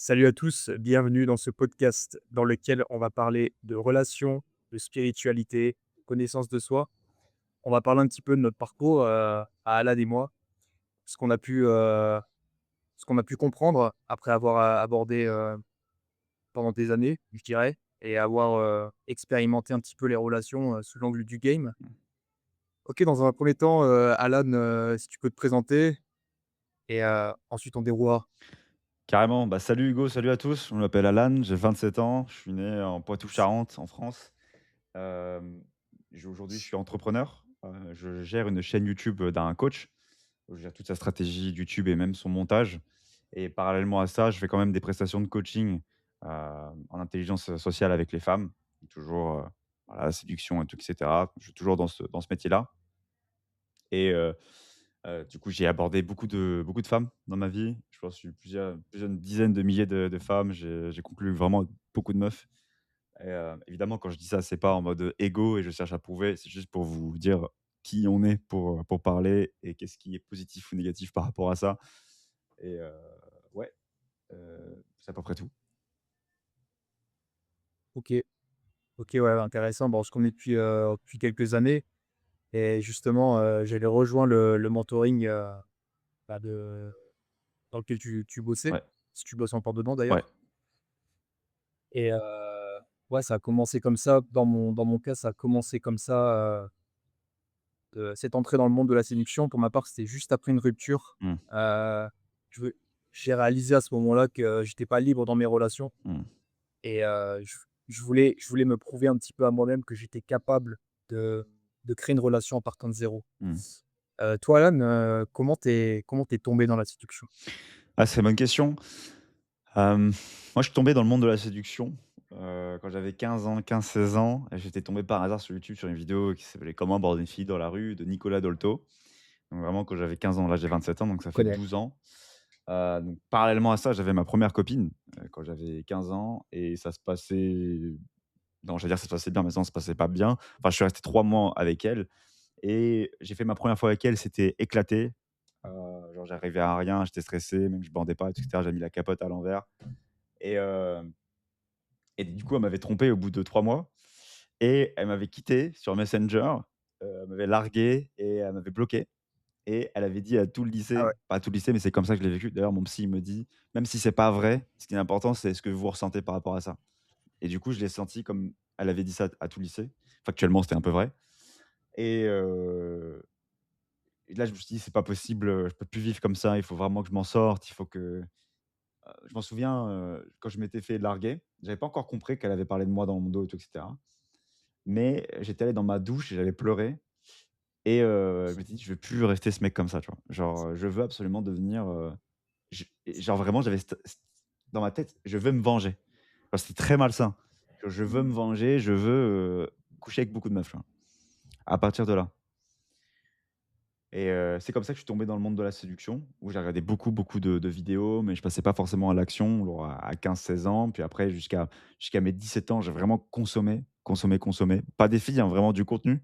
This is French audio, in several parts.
Salut à tous, bienvenue dans ce podcast dans lequel on va parler de relations, de spiritualité, connaissance de soi. On va parler un petit peu de notre parcours, à Alan et moi, ce qu'on a pu, ce qu'on a pu comprendre après avoir, abordé, pendant des années, je dirais, et avoir, expérimenté un petit peu les relations, sous l'angle du game. OK, dans un premier temps, Alan, si tu peux te présenter et ensuite on déroulera. Carrément, bah, salut Hugo, salut à tous. Je m'appelle Alan, j'ai 27 ans, je suis né en Poitou-Charentes, en France. Hem, aujourd'hui, je suis entrepreneur. Je gère une chaîne YouTube, d'un coach. Je gère toute sa stratégie YouTube et même son montage et parallèlement à ça, je fais quand même des prestations de coaching, en intelligence, sociale avec les femmes. Toujours, voilà, séduction et tout et cetera. Je suis toujours dans ce métier-là et du coup, j'ai abordé beaucoup de femmes dans ma vie. Je pense que j'ai eu plusieurs dizaines de milliers de femmes. J'ai conclu vraiment beaucoup de meufs et évidemment, quand je dis ça, c'est pas en mode, égo et je cherche à prouver. C'est juste pour vous dire qui on est pour parler et qu'est-ce qui est positif ou négatif par rapport à ça et ouais, c'est à peu près tout. OK, OK, ouais, intéressant. Bon, on se connaît depuis quelques années. Et justement, j'allais rejoindre le mentoring, bah, dans lequel tu bossais, Ouais, si tu bosses encore dedans ouais. d'ailleurs. Et ouais, ça a commencé comme ça. Dans mon cas, ça a commencé comme ça, cette entrée dans le monde de la séduction. Pour ma part, c'était juste après une rupture. Mmh, Heu, je veux j'ai réalisé à ce moment-là que j'étais pas libre dans mes relations mmh, et je voulais me prouver un petit peu à moi-même que j'étais capable de créer une relation en partant de zéro. mmh. Toi, Alan, comment t'es tombé dans la séduction? Ah, c'est une bonne question. Moi, je suis tombé dans le monde de la séduction, quand j'avais 15 ans, 15-16 ans et j'étais tombé par hasard sur YouTube sur une vidéo qui s'appelait «Comment aborder une fille dans la rue» de Nicolas Dolto. Donc vraiment quand j'avais 15 ans, là j'ai 27 ans, donc ça Je fait connais. 12 ans. Donc parallèlement à ça, j'avais ma première copine, quand j'avais 15 ans et ça se passait non, j'allais dire ça se passait bien, mais ça ne se passait pas bien. Enfin, je suis resté 3 mois avec elle et j'ai fait ma première fois avec elle, c'était éclaté. Genre j'arrivais à rien, j'étais stressé, même je bandais pas et cetera. J'avais mis la capote à l'envers et du coup, elle m'avait trompé au bout de 3 mois et elle m'avait quitté sur Messenger, elle m'avait largué et elle m'avait bloqué et elle avait dit à tout le Ah ouais. lycée, pas tout le lycée, mais c'est comme ça que je l'ai vécu. D'ailleurs, mon psy, il me dit: «Même si c'est pas vrai, ce qui est important, c'est ce que vous ressentez par rapport à ça» et du coup, je l'ai senti comme elle avait dit ça à tout le lycée. Factuellement, c'était un peu vrai et là, je me suis dit: «C'est pas possible, je peux plus vivre comme ça, il faut vraiment que je m'en sorte, il faut que». Je m'en souviens, quand je m'étais fait larguer, j'avais pas encore compris qu'elle avait parlé de moi dans mon dos et tout et cetera. Mais j'étais allé dans ma douche et j'avais pleuré et je m'étais dit: «Je veux plus rester ce mec comme ça», tu vois? Genre, je veux absolument devenir, genre vraiment j'avais dans ma tête, je veux me venger. Genre c'était très malsain. Je veux me venger, je veux, coucher avec beaucoup de meufs, tu vois? À partir de là et c'est comme ça que je suis tombé dans le monde de la séduction, où j'ai regardé beaucoup de vidéos, mais je passais pas forcément à l'action, genre à 15-16 ans. Puis après jusqu'à mes 17 ans, j'ai vraiment consommé. Pas des filles, hein, vraiment du contenu.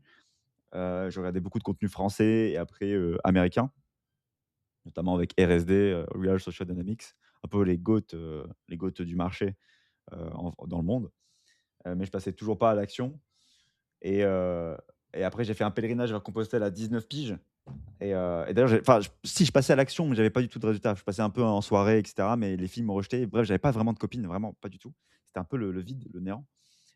Je regardais beaucoup de contenu français et après, américain, notamment avec RSD, Real Social Dynamics, un peu les GOAT du marché, dans le monde. Mais je passais toujours pas à l'action et après j'ai fait un pèlerinage vers Compostelle à 19 piges et d'ailleurs si je passais à l'action, mais j'avais pas du tout de résultat. Je passais un peu en soirée et cetera, mais les filles me rejetaient. Bref, j'avais pas vraiment de copine, vraiment pas du tout. C'était un peu le vide, le néant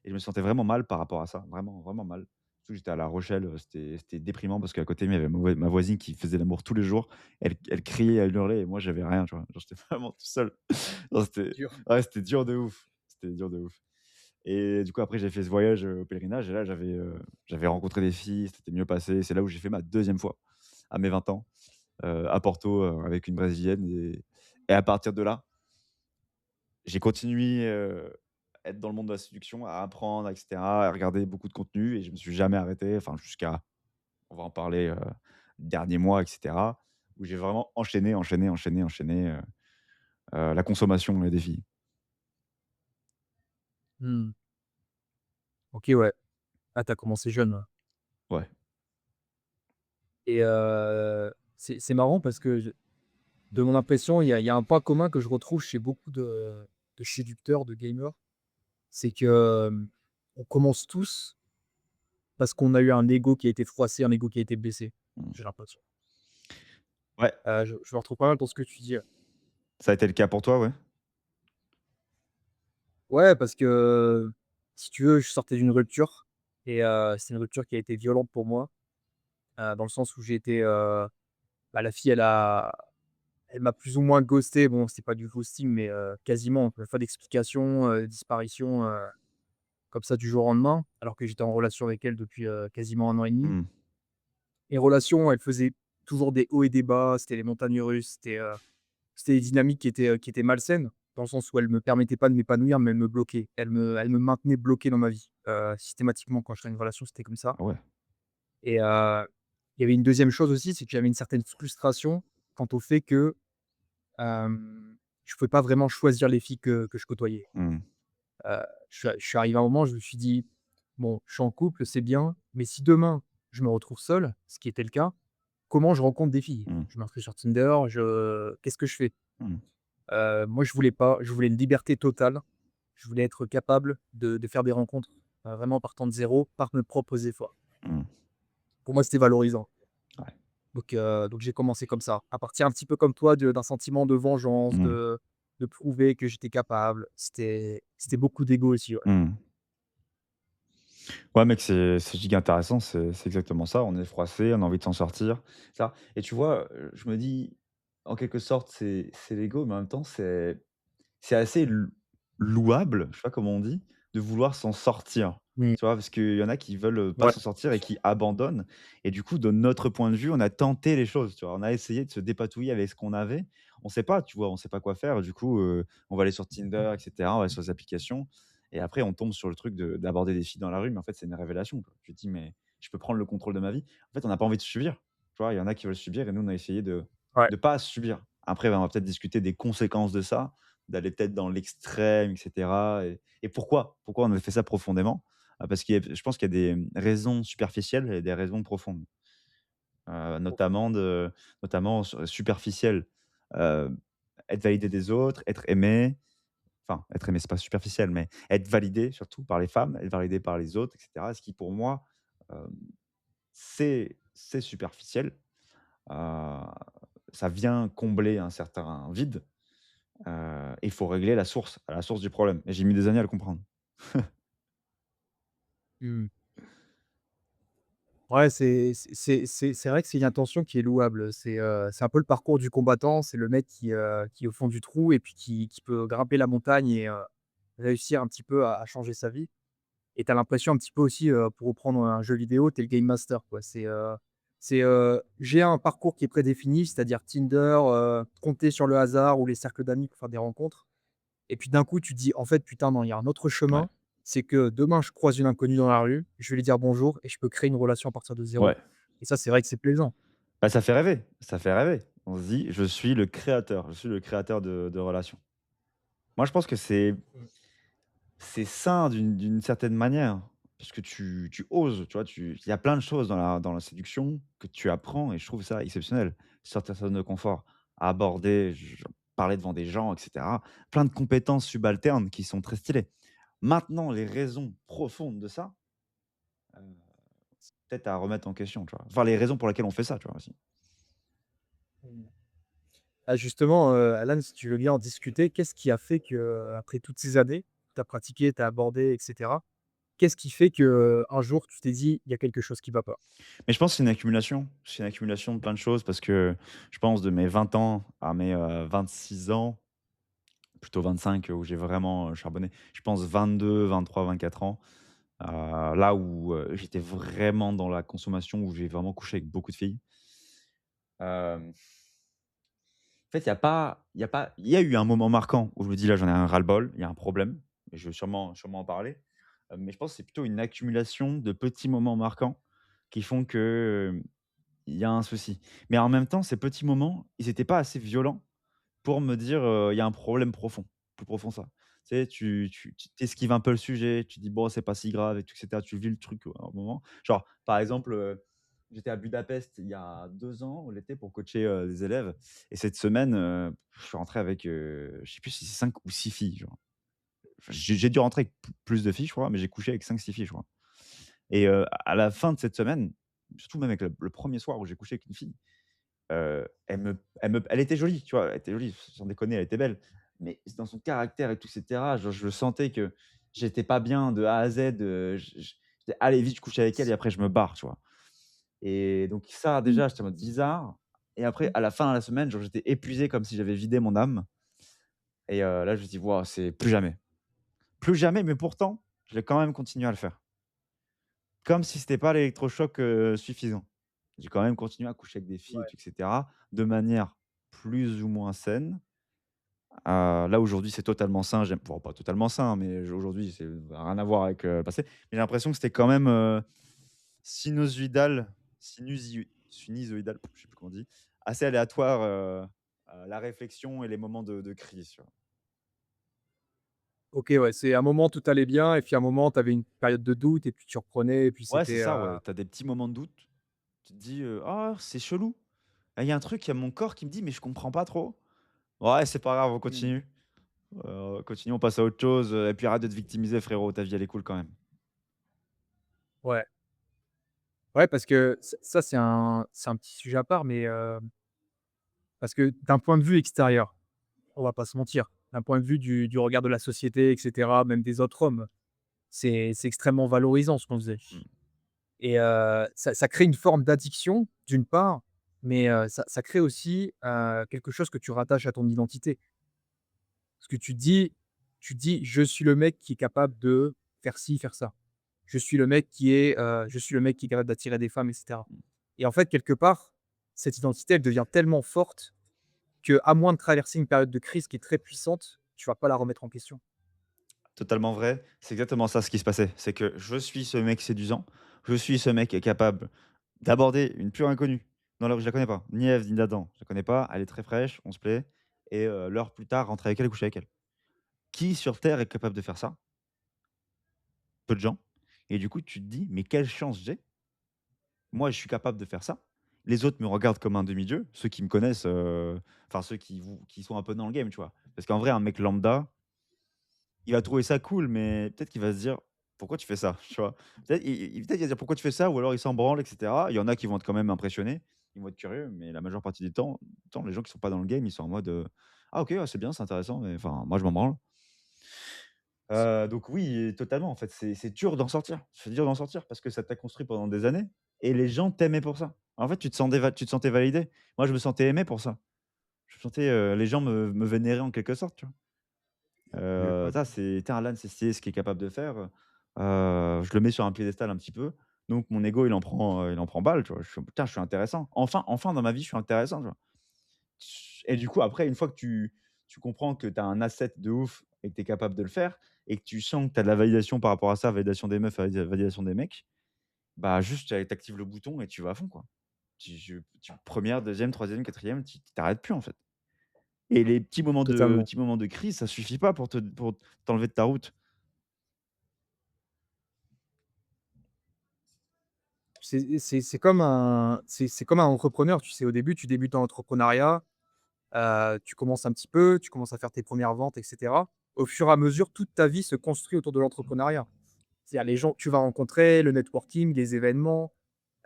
et je me sentais vraiment mal par rapport à ça, vraiment, vraiment mal. Surtout que j'étais à La Rochelle, c'était déprimant parce qu'à côté, il y avait ma voisine qui faisait l'amour tous les jours. Elle criait, elle hurlait et moi j'avais rien, tu vois? Genre j'étais vraiment tout seul. Non, Dur. ouais, c'était dur de ouf, c'était dur de ouf et du coup après j'ai fait ce voyage, au pèlerinage et là j'avais rencontré des filles, c'était mieux passé. C'est là où j'ai fait ma deuxième fois à mes 20 ans, à Porto, avec une brésilienne et à partir de là, j'ai continué, à être dans le monde de la séduction, à apprendre et cetera, à regarder beaucoup de contenu et je me suis jamais arrêté, enfin jusqu'à on va en parler, derniers mois et cetera, où j'ai vraiment enchaîné, la consommation, des filles. Mmh. OK, ouais. Ah, tu commencé jeune, ouais. Ouais. Et c'est marrant parce que De mon impression, il y a un point commun que je retrouve chez beaucoup de séducteurs, de gamers, c'est que, on commence tous parce qu'on a eu un ego qui a été froissé, un ego qui a été blessé, Mmh. j'ai l'impression. Ouais, Je me retrouve pas mal dans ce que tu dis, ouais. ça a été le cas pour toi, ouais? Ouais, parce que, si tu veux, je sortais d'une rupture et c'est une rupture qui a été violente pour moi, dans le sens où j'ai été, bah, la fille, elle m'a plus ou moins ghosté. Bon, c'est pas du ghosting, mais quasiment. Pas d'explication, disparition, comme ça du jour au lendemain, alors que j'étais en relation avec elle depuis, quasiment 1 an et demi. Mmh. Et relation, elle faisait toujours des hauts et des bas, c'était les montagnes russes, c'était des dynamiques qui étaient malsaines, dans le sens où elle me permettait pas de m'épanouir, mais elle me bloquait. Elle me maintenait bloqué dans ma vie, systématiquement quand je serais dans une relation, c'était comme ça. Ah ouais. Et il y avait une deuxième chose aussi, c'est que j'avais une certaine frustration quant au fait que, je pouvais pas vraiment choisir les filles que je côtoyais. Mmh. Je suis arrivé à un moment, je me suis dit: «Bon, je suis en couple, c'est bien, mais si demain je me retrouve seul», ce qui était le cas, comment je rencontre des filles? Mmh. Je m'inscris sur Tinder, qu'est-ce que je fais? Mmh. Moi je voulais pas, je voulais une liberté totale. Je voulais être capable de faire des rencontres, vraiment partant de zéro, par mes propres efforts. Mmh. Pour moi, c'était valorisant. Ouais. Donc j'ai commencé comme ça, à partir un petit peu comme toi d'un sentiment de vengeance, Mmh. de prouver que j'étais capable. C'était beaucoup d'ego aussi, ouais. Mmh. Ouais, mec, c'est giga intéressant, c'est exactement ça. On est froissé, on a envie de s'en sortir, ça et tu vois, je me dis, en quelque sorte, c'est l'ego, mais en même temps, c'est assez louable, je sais pas comment on dit, de vouloir s'en sortir. Mmh. Tu vois? Parce qu'il y en a qui veulent, pas Ouais. s'en sortir et qui abandonnent et du coup, de notre point de vue, on a tenté les choses, tu vois? On a essayé de se dépatouiller avec ce qu'on avait. On sait pas, tu vois? On sait pas quoi faire. Du coup, on va aller sur Tinder et cetera, on va aller sur les applications et après on tombe sur le truc de d'aborder des filles dans la rue, mais en fait, c'est une révélation, quoi. Tu te dis: «Mais je peux prendre le contrôle de ma vie». En fait, on n'a pas envie de subir, tu vois? Il y en a qui veulent subir et nous, on a essayé de Ouais. pas subir. Après, on va peut-être discuter des conséquences de ça, d'aller peut-être dans l'extrême et cetera et pourquoi? Pourquoi on a fait ça profondément? Parce qu'il y a je pense qu'il y a des raisons superficielles et des raisons profondes. Notamment superficielles, heu, être validé des autres, être aimé, enfin être aimé, c'est pas superficiel, mais être validé surtout par les femmes, être validé par les autres et cetera. Ce qui pour moi, hem, c'est superficiel. Heu, Ça vient combler un certain vide. Il faut régler la source du problème et j'ai mis des années à le comprendre. Mmh. Ouais, c'est vrai que c'est une intention qui est louable. C'est un peu le parcours du combattant, c'est le mec qui est au fond du trou et puis qui peut grimper la montagne et réussir un petit peu à changer sa vie. Et tu as l'impression un petit peu aussi, pour reprendre un jeu vidéo, tu es le game master, quoi. J'ai un parcours qui est prédéfini, c'est-à-dire Tinder, compter sur le hasard ou les cercles d'amis pour faire des rencontres. Et puis d'un coup, tu te dis: «En fait, putain, non, il y a un autre Ouais. chemin. C'est que demain, je croise une inconnue dans la rue, je vais lui dire bonjour et je peux créer une relation à partir de zéro». Ouais. Et ça, c'est vrai que c'est plaisant. Bah, ça fait rêver, ça fait rêver. On se dit: je suis le créateur de relations». Moi, je pense que Mmh. c'est sain d'une certaine manière, puisque tu oses, tu vois? Il y a plein de choses dans la séduction que tu apprends et je trouve ça exceptionnel. Sortir de sa zone de confort, aborder, parler devant des gens et cetera. Plein de compétences subalternes qui sont très stylées. Maintenant, les raisons profondes de ça, heu, peut-être à remettre en question, tu vois? Enfin, les raisons pour lesquelles on fait ça, tu vois? Aussi. Mmh. Ah justement, Alan, si tu veux bien en discuter, qu'est-ce qui a fait que, après toutes ces années, tu as pratiqué, tu as abordé et cetera, qu'est-ce qui fait que, un jour tu t'es dit: «Il y a quelque chose qui va pas»? Mais je pense que c'est une accumulation de plein de choses parce que je pense de mes 20 ans à mes, 26 ans, plutôt 25, où j'ai vraiment, charbonné. Je pense 22, 23, 24 ans, là où, j'étais vraiment dans la consommation, où j'ai vraiment couché avec beaucoup de filles. En fait, il y a eu un moment marquant où je me dis: «Là, j'en ai un ras-le-bol, il y a un problème» et je vais sûrement en parler. Mais je pense que c'est plutôt une accumulation de petits moments marquants qui font que, il y a un souci. Mais en même temps, ces petits moments, ils étaient pas assez violents pour me dire, il y a un problème profond, plus profond que ça. Tu sais, tu esquives un peu le sujet, tu dis: «Bon, c'est pas si grave et tout et cetera». Tu vis le truc, un moment. Genre, par exemple, j'étais à Budapest il y a 2 ans, l'été, pour coacher, des élèves et cette semaine, je suis rentré avec, je sais plus si c'est 5 ou 6 filles, genre. Enfin, j'ai dû rentrer avec plus de filles, je crois, mais j'ai couché avec 5 6 filles, je crois et à la fin de cette semaine, surtout même avec le 1er soir où j'ai couché avec une fille, elle était jolie, tu vois? Elle était jolie, sans déconner, elle était belle. Mais dans son caractère et tout, et cetera, genre, je le sentais que j'étais pas bien de A à Z, j'étais: «Allez vite, je couche avec elle et après je me barre», tu vois? Et donc ça, Mmh. déjà, j'étais en mode bizarre et après, à la fin de la semaine, genre, j'étais épuisé comme si j'avais vidé mon âme et là, je me dis: «Waouh, c'est plus jamais». Plus jamais, mais pourtant, je vais quand même continuer à le faire. Comme si c'était pas l'électrochoc, suffisant. J'ai quand même continué à coucher avec des filles et Ouais. tout et cetera, de manière plus ou moins saine. Là, aujourd'hui, c'est totalement sain. J'aime bon, pas totalement sain, mais aujourd'hui, c'est rien à voir avec, le passé. Mais j'ai l'impression que c'était quand même, sinusoïdal sinusoïdal, je sais plus comment on dit, assez aléatoire, la réflexion et les moments de crise, tu vois? OK, ouais, c'est un moment tout allait bien et puis un moment tu avais une période de doute et puis tu reprenais et puis Ouais, c'est c'était, ça, ouais. Tu as des petits moments de doute. Tu te dis, «Ah, c'est chelou. Ah, il y a un truc, il y a mon corps qui me dit, mais je comprends pas trop». Ouais, c'est pas grave, on mmh, continue. On passe à autre chose, et puis arrête de te victimiser frérot, ta vie elle est cool quand même. ouais. Ouais, parce que ça c'est un petit sujet à part, mais parce que d'un point de vue extérieur, on va pas se mentir, d'un point de vue du regard de la société et cetera, même des autres hommes, c'est extrêmement valorisant ce qu'on faisait Mmh. et ça crée une forme d'addiction, d'une part, mais ça crée aussi, quelque chose que tu rattaches à ton identité. Parce que tu dis: «Je suis le mec qui est capable de faire ci, faire ça. Je suis le mec qui est capable d'attirer des femmes» et cetera et en fait, quelque part, cette identité, elle devient tellement forte qu'à moins de traverser une période de crise qui est très puissante, tu vas pas la remettre en question. Totalement vrai, c'est exactement ça ce qui se passait. C'est que je suis ce mec séduisant, je suis ce mec qui est capable d'aborder une pure inconnue dans la rue, je la connais pas, ni Ève ni Adam, je la connais pas, elle est très fraîche, on se plaît et l'heure plus tard, rentrer avec elle et coucher avec elle. Qui sur terre est capable de faire ça? Peu de gens et du coup, tu te dis: «Mais quelle chance j'ai! Moi, je suis capable de faire ça». Les autres me regardent comme un demi-dieu, ceux qui me connaissent, enfin ceux qui sont un peu dans le game, tu vois? Parce qu'en vrai, un mec lambda, il va trouver ça cool, mais peut-être qu'il va se dire: «Pourquoi tu fais ça?» Tu vois? Peut-être il va dire: «Pourquoi tu fais ça?» ou alors il s'en branle et cetera. Il y en a qui vont être quand même impressionnés, ils vont être curieux, mais la majeure partie du temps, les gens qui sont pas dans le game, ils sont en mode, «Ah OK, ouais, c'est bien, c'est intéressant, mais enfin, moi je m'en branle». Donc oui, totalement, en fait, c'est dur d'en sortir. C'est dur d'en sortir parce que ça t'a construit pendant des années et les gens t'aimaient pour ça. En fait, tu te sentais validé. Moi, je me sentais aimé pour ça. Je me sentais, les gens me vénéraient en quelque sorte, tu vois? D'accord. Ça, c'est tu Alan, c'est stylé ce qu'il est capable de faire, je le mets sur un piédestal un petit peu, donc mon ego, il en prend balle, tu vois? Je suis: «Putain, je suis intéressant. Enfin dans ma vie, je suis intéressant», tu vois? Et du coup, après, une fois que tu comprends que tu as un asset de ouf et que tu es capable de le faire et que tu sens que tu as de la validation par rapport à ça, validation des meufs, validation des mecs, bah, juste tu actives le bouton et tu vas à fond, quoi. Tu 1re, 2e, 3e, 4e, tu t'arrêtes plus, en fait. Et les Totalement. petits moments de crise, ça suffit pas pour t'enlever de ta route. C'est comme un entrepreneur, tu sais, au début, tu débutes en entrepreneuriat, tu commences un petit peu, tu commences à faire tes premières ventes et cetera. Au fur et à mesure, toute ta vie se construit autour de l'entrepreneuriat. C'est-à-dire les gens que tu vas rencontrer, le networking, les événements,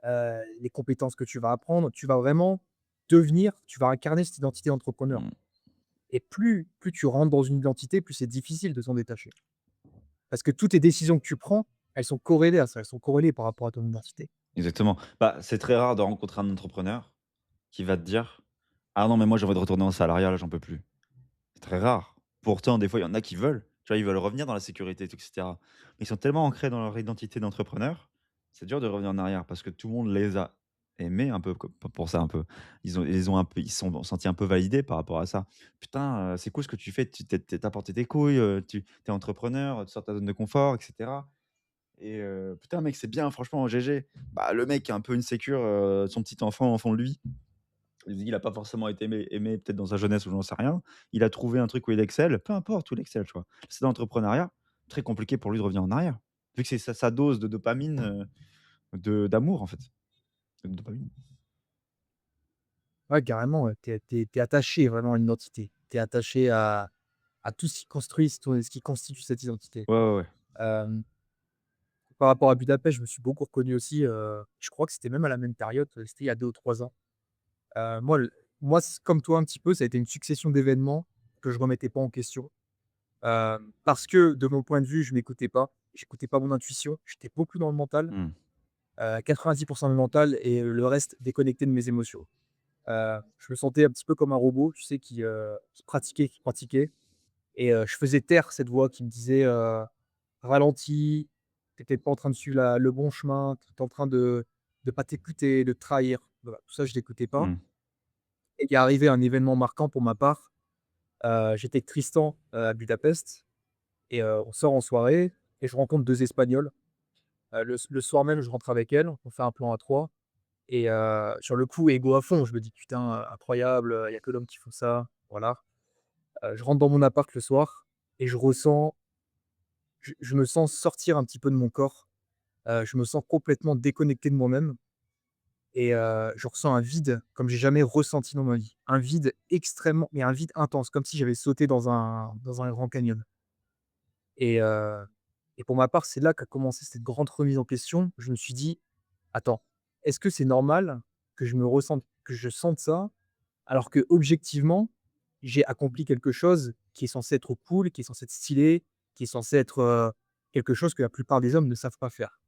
les compétences que tu vas apprendre, tu vas incarner cette identité d'entrepreneur Mmh. et plus tu rentres dans une identité, plus c'est difficile de s'en détacher. Parce que toutes les décisions que tu prends, elles sont corrélées à ça, elles sont corrélées par rapport à ton identité. Exactement. Bah, c'est très rare de rencontrer un entrepreneur qui va te dire: «Ah non, mais moi, j'ai envie de retourner en salariat, là, j'en peux plus». C'est très rare. Pourtant, des fois, il y en a qui veulent. Tu vois, ils veulent revenir dans la sécurité et tout et cetera. Mais ils sont tellement ancrés dans leur identité d'entrepreneur, c'est dur de revenir en arrière parce que tout le monde les a aimés un peu co pour ça un peu. Ils se sont sentis un peu validés par rapport à ça. «Putain, c'est cool ce que tu fais, tu porté tes couilles, tu es entrepreneur, tu sors de ta zone de confort et cetera et putain mec, c'est bien franchement GG». Bah, le mec a un peu insécure, son petit enfant au fond de lui. Il a pas forcément été aimé peut-être dans sa jeunesse ou j'en sais rien. Il a trouvé un truc où il excelle, peu importe où il excelle, tu vois? C'est dans l'entrepreneuriat, très compliqué pour lui de revenir en arrière, vu que c'est sa dose de dopamine, de d'amour, en fait. de dopamine. Ouais, carrément, ouais. Tu es attaché vraiment à une identité. Tu es attaché à tout ce qui constitue cette identité. Ouais, ouais, ouais. Hem, Par rapport à Budapest, je me suis beaucoup reconnu aussi, je crois que c'était même à la même période, c'était il y a 2 ou 3 ans. Moi l moi c comme toi un petit peu, ça a été une succession d'événements que je remettais pas en question, parce que de mon point de vue, je m'écoutais pas. J'écoutais pas mon intuition, j'étais beaucoup dans le mental, Mmh. 90 le mental et le reste déconnecté de mes émotions. Je me sentais un petit peu comme un robot, tu sais, qui pratiquait et je faisais taire cette voix qui me disait, «Ralentis, tu étais pas en train de suivre la le bon chemin, tu étais en train de pas t'écouter, de te trahir». Voilà, tout ça, je l'écoutais pas Mmh. et il est arrivé un événement marquant pour ma part. J'étais avec Tristan, à Budapest et on sort en soirée et je rencontre 2 Espagnols. Le soir même, je rentre avec elles, on fait un plan à 3 et sur le coup, ego à fond. Je me dis: «Putain, incroyable, il y a que l'homme qui font ça». Voilà. Je rentre dans mon appart le soir et je me sens sortir un petit peu de mon corps. Je me sens complètement déconnecté de moi-même et je ressens un vide comme j'ai jamais ressenti dans ma vie. Un vide extrêmement mais un vide intense, comme si j'avais sauté dans un grand canyon et pour ma part, c'est là qu'a commencé cette grande remise en question. Je me suis dit: «Attends, est-ce que c'est normal que je sente ça, alors que objectivement j'ai accompli quelque chose qui est censé être cool, qui est censé être stylé, qui est censé être, quelque chose que la plupart des hommes ne savent pas faire?»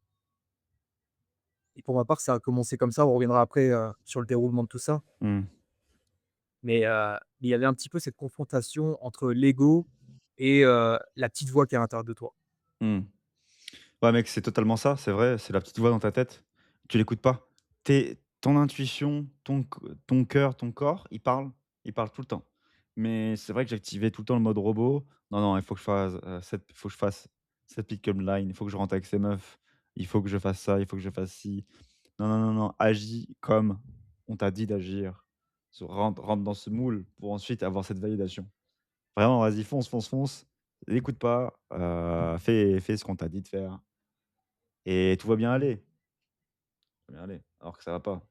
Et pour ma part, ça a commencé comme ça. On reviendra après, sur le déroulement de tout ça. Mmh. Mais, il y avait un petit peu cette confrontation entre l'ego et la petite voix qui est à l'intérieur de toi. Mmh. Ouais, mec, c'est totalement ça, c'est vrai, c'est la petite voix dans ta tête. Tu l'écoutes pas. Ton intuition, ton cœur, ton corps, ils parlent tout le temps. Mais c'est vrai que j'activais tout le temps le mode robot. Non, non, il faut que je fasse, faut que je fasse cette pick-up line, il faut que je rentre avec ces meufs, il faut que je fasse ça, il faut que je fasse ci. Non, non, non, non, agis comme on t'a dit d'agir. Rentre dans ce moule pour ensuite avoir cette validation. Vraiment, vas-y, fonce, fonce, fonce. Écoute pas, fais ce qu'on t'a dit de faire. Et tout va bien aller, tout va bien aller, alors que ça va pas.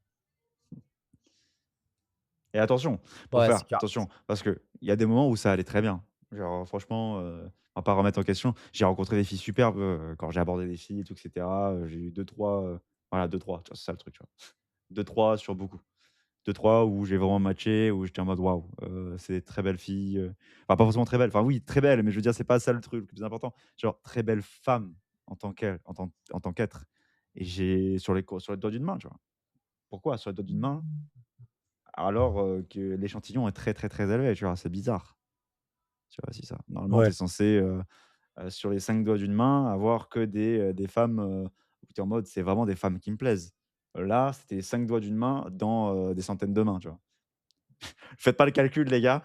Et attention, pour Ouais, faire c'est clair. attention, parce qu'il y a des moments où ça allait très bien. Genre franchement, on va pas remettre en question. J'ai rencontré des filles superbes, quand j'ai abordé des filles et tout et cetera, j'ai eu 2-3, voilà 2-3, tu vois? C'est ça le truc, tu vois? 2-3 sur beaucoup. 2-3 où j'ai vraiment matché, où j'étais en mode: «Waouh, c'est des très belles filles», enfin pas forcément très belles, enfin oui, très belles, mais je veux dire, c'est pas ça le truc le plus important. Genre très belles femmes en tant qu'être et j'ai sur les doigts d'une main, tu vois? Pourquoi sur les doigts d'une main? Alors, que l'échantillon est très, très, très élevé, tu vois? C'est bizarre, tu vois? C'est ça. Normalement, tu es Ouais. censé, sur les 5 doigts d'une main, avoir que des femmes, où tu es en mode: «C'est vraiment des femmes qui me plaisent». Là, c'était 5 doigts d'une main dans, des centaines de mains, tu vois? Faites pas le calcul, les gars.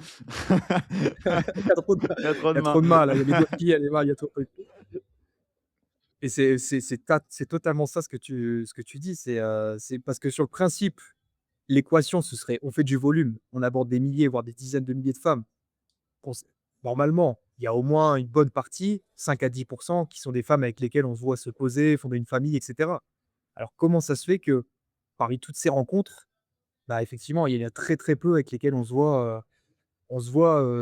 Il y a trop de Il y a trop il y de a mains. trop de mal, là. Il y a les doigts de pied, il y a les mains, il y a trop et c'est totalement ça ce que tu dis. C'est parce que sur le principe, l'équation, ce serait on fait du volume, on aborde des milliers, voire des dizaines de milliers de femmes. Cons Normalement, il y a au moins une bonne partie, 5 à 10 qui sont des femmes avec lesquelles on se voit se poser, fonder une famille et cetera. Alors comment ça se fait que, parmi toutes ces rencontres, bah, effectivement, il y en a très, très peu avec lesquelles on se voit,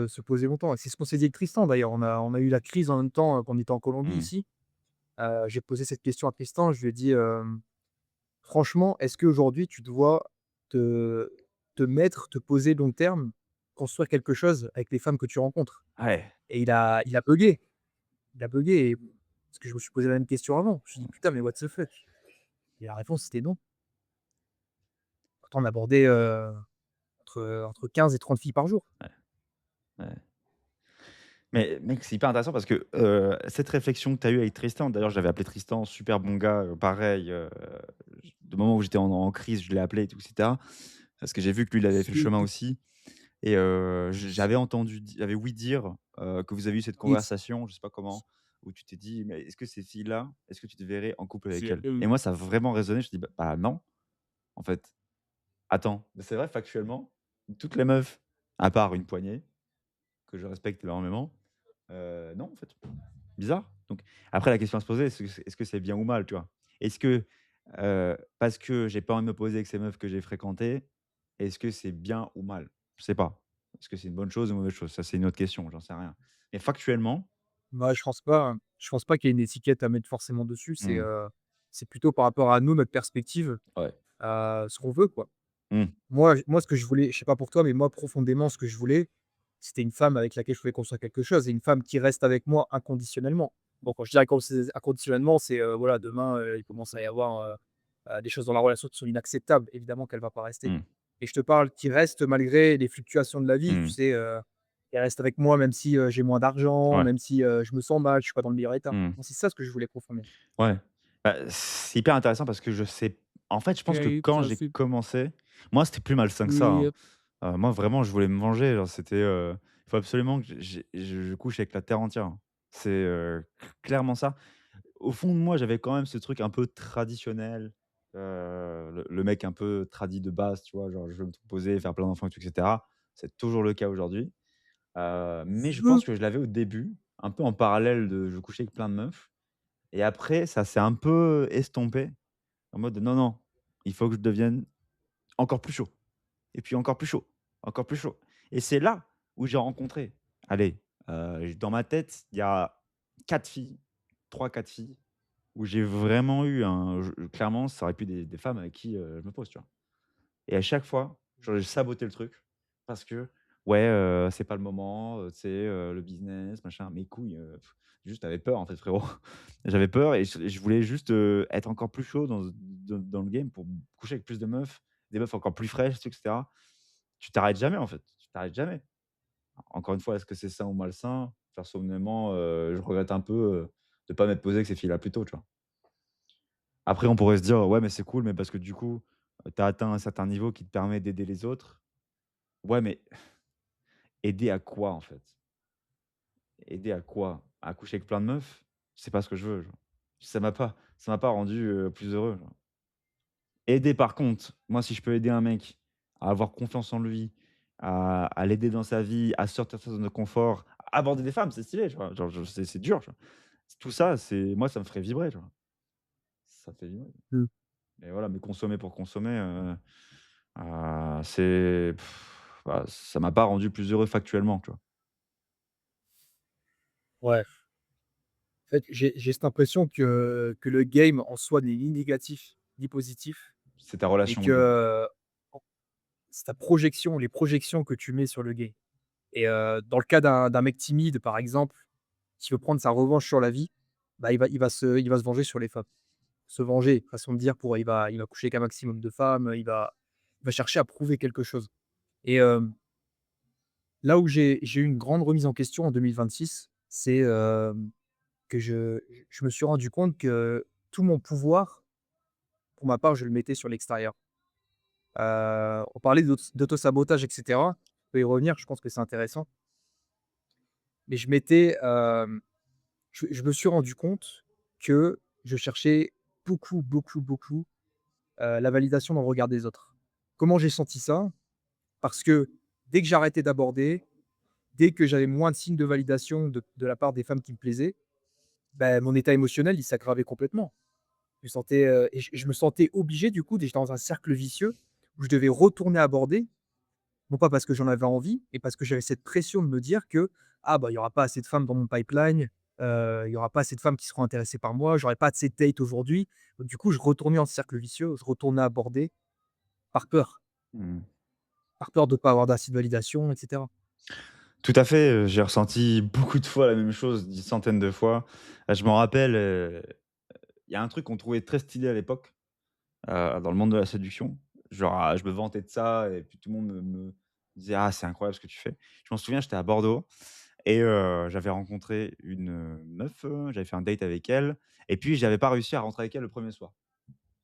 se poser longtemps et c'est ce qu'on s'est dit avec Tristan d'ailleurs. On a eu la crise en même temps, qu'on était en Colombie Mmh. ici. J'ai posé cette question à Tristan, je lui ai dit, «Franchement, est-ce qu'aujourd'hui tu dois te te poser long terme, construire quelque chose avec les femmes que tu rencontres?» Ouais. Et il a buggé. Il a buggé et parce que je me suis posé la même question avant. Je me suis dit: «Putain, mais what the fuck?» Et la réponse c'était non. Pourtant on abordait, entre 15 et 30 filles par jour. Ouais, ouais. Mais mec, c'est hyper intéressant parce que, cette réflexion que tu as eue avec Tristan, d'ailleurs, je l'avais appelé Tristan, super bon gars, pareil, du moment où j'étais en crise, je l'ai appelé et tout et cetera. Parce que j'ai vu que lui, il avait fait le C'est chemin aussi et j'avais ouï dire, que vous avez eu cette et conversation, je sais pas comment, où tu t'es dit: «Mais est-ce que ces filles-là, est-ce que tu te verrais en couple avec c'est elles?» Et moi, ça a vraiment résonné, je me suis dit: «Bah non, en fait. Attends, mais c'est vrai factuellement, toutes les meufs, à part une poignée, que je respecte énormément, non, en fait. Bizarre. Donc après la question à se poser, est-ce que c'est bien ou mal, tu vois? Est-ce que, parce que j'ai pas envie de me poser avec ces meufs que j'ai fréquentées, est-ce que c'est bien ou mal? Je sais pas. Est-ce que c'est une bonne chose ou une mauvaise chose? Ça, c'est une autre question, j'en sais rien. Mais factuellement, Moi, je pense pas qu'il y ait une étiquette à mettre forcément dessus. C'est, mmh, c'est plutôt par rapport à nous, notre perspective, ouais. ce qu'on veut, quoi. Mmh, Moi, ce que je voulais, je sais pas pour toi, mais moi, profondément, ce que je voulais, c'était une femme avec laquelle je pouvais construire quelque chose et une femme qui reste avec moi inconditionnellement. Bon, quand je dis inconditionnellement, c'est, voilà, demain, il commence à y avoir, des choses dans la relation qui sont inacceptables. Évidemment qu'elle va pas rester. mmh, Et je te parle qui reste malgré les fluctuations de la vie, tu mmh, sais, elle reste avec moi même si, j'ai moins d'argent, ouais, même si, je me sens mal, je suis pas dans le meilleur état. mmh, Moi, c'est ça ce que je voulais profondément. ouais. Bah, c'est hyper intéressant parce que je sais en fait, je pense que Cape, quand ça j'ai fait commencé, moi, c'était plus malsain que ça, hein. oui, Moi, vraiment, je voulais me venger, genre, c'était, il faut absolument que je couche avec la terre entière, hein. C'est, clairement ça. Au fond de moi, j'avais quand même ce truc un peu traditionnel, le mec un peu tradi de base, tu vois? Genre, je veux me poser, faire plein d'enfants et tout et cetera. C'est toujours le cas aujourd'hui, mais je pense que je l'avais au début, un peu en parallèle de je couchais avec plein de meufs et après ça s'est un peu estompé en mode: «Non, non, il faut que je devienne encore plus chaud et puis encore plus chaud, encore plus chaud» et c'est là où j'ai rencontré, allez, dans ma tête, il y a 4 filles, 3-4 filles où j'ai vraiment eu un je clairement, ça aurait pu des femmes avec qui, je me pose, tu vois? Et à chaque fois, genre, j'ai saboté le truc parce que: «Ouais, c'est pas le moment, tu sais, le business, machin». Mes couilles, juste j'avais peur, en fait, frérot. J'avais peur et je voulais juste, être encore plus chaud dans le game pour coucher avec plus de meufs, des meufs encore plus fraîches et cetera. Tu t'arrêtes jamais, en fait, tu t'arrêtes jamais. Encore une fois, est-ce que c'est sain ou malsain? Personnellement, je regrette un peu, de pas m'être posé avec ces filles-là plus tôt, tu vois? Après, on pourrait se dire: «Ouais, mais c'est cool, mais parce que du coup, tu as atteint un certain niveau qui te permet d'aider les autres». Ouais, mais aider à quoi, en fait? Aider à quoi? À coucher avec plein de meufs? C'est pas ce que je veux, genre. Ça m'a pas rendu, plus heureux, genre. Aider par contre, moi, si je peux aider un mec à avoir confiance en lui, à l'aider dans sa vie, à sortir de sa zone de confort, à aborder des femmes, c'est stylé, tu vois? Genre, c'est dur, tu vois? Tout ça, c'est moi, ça me ferait vibrer, tu vois? Ça me fait vibrer. Mmh. Mais voilà, mais consommer pour consommer, c'est bah, ça m'a pas rendu plus heureux factuellement, tu vois? Ouais. En fait, j'ai cette impression que le game en soi n'est ni négatif ni positif, C'est ta mais relation au game. que, en c'est ta projection, les projections que tu mets sur le game et dans le cas d'un mec timide, par exemple, qui veut prendre sa revanche sur la vie, bah, il va se venger sur les femmes. Se venger, façon de dire pour il va coucher avec un maximum de femmes, il va chercher à prouver quelque chose et là où j'ai eu une grande remise en question en 2026, c'est, que je me suis rendu compte que tout mon pouvoir, pour ma part, je le mettais sur l'extérieur. On parlait d'auto-sabotage et cetera. On peut y revenir, je pense que c'est intéressant. Mais je me suis rendu compte que je cherchais beaucoup, beaucoup, beaucoup, la validation dans le regard des autres. Comment j'ai senti ça? Parce que dès que j'arrêtais d'aborder, dès que j'avais moins de signes de validation de la part des femmes qui me plaisaient, ben mon état émotionnel, il s'aggravait complètement. Je me sentais obligé du coup, j'étais dans un cercle vicieux où je devais retourner aborder, non pas parce que j'en avais envie, mais parce que j'avais cette pression de me dire que: «Ah bah, il y aura pas assez de femmes dans mon pipeline, il y aura pas assez de femmes qui seront intéressées par moi, j'aurai pas assez de dates aujourd'hui». Donc du coup, je retournais dans ce cercle vicieux, je retournais aborder Mmh. par peur de pas avoir d'assez de validation et cetera. Tout à fait, j'ai ressenti beaucoup de fois la même chose, des centaines de fois. Je m'en rappelle, il y a un truc qu'on trouvait très stylé à l'époque, dans le monde de la séduction. Genre, je me vantais de ça et puis tout le monde me disait: «Ah, c'est incroyable ce que tu fais». Je m'en souviens, j'étais à Bordeaux et j'avais rencontré une, meuf, j'avais fait un date avec elle et puis j'avais pas réussi à rentrer avec elle le premier soir.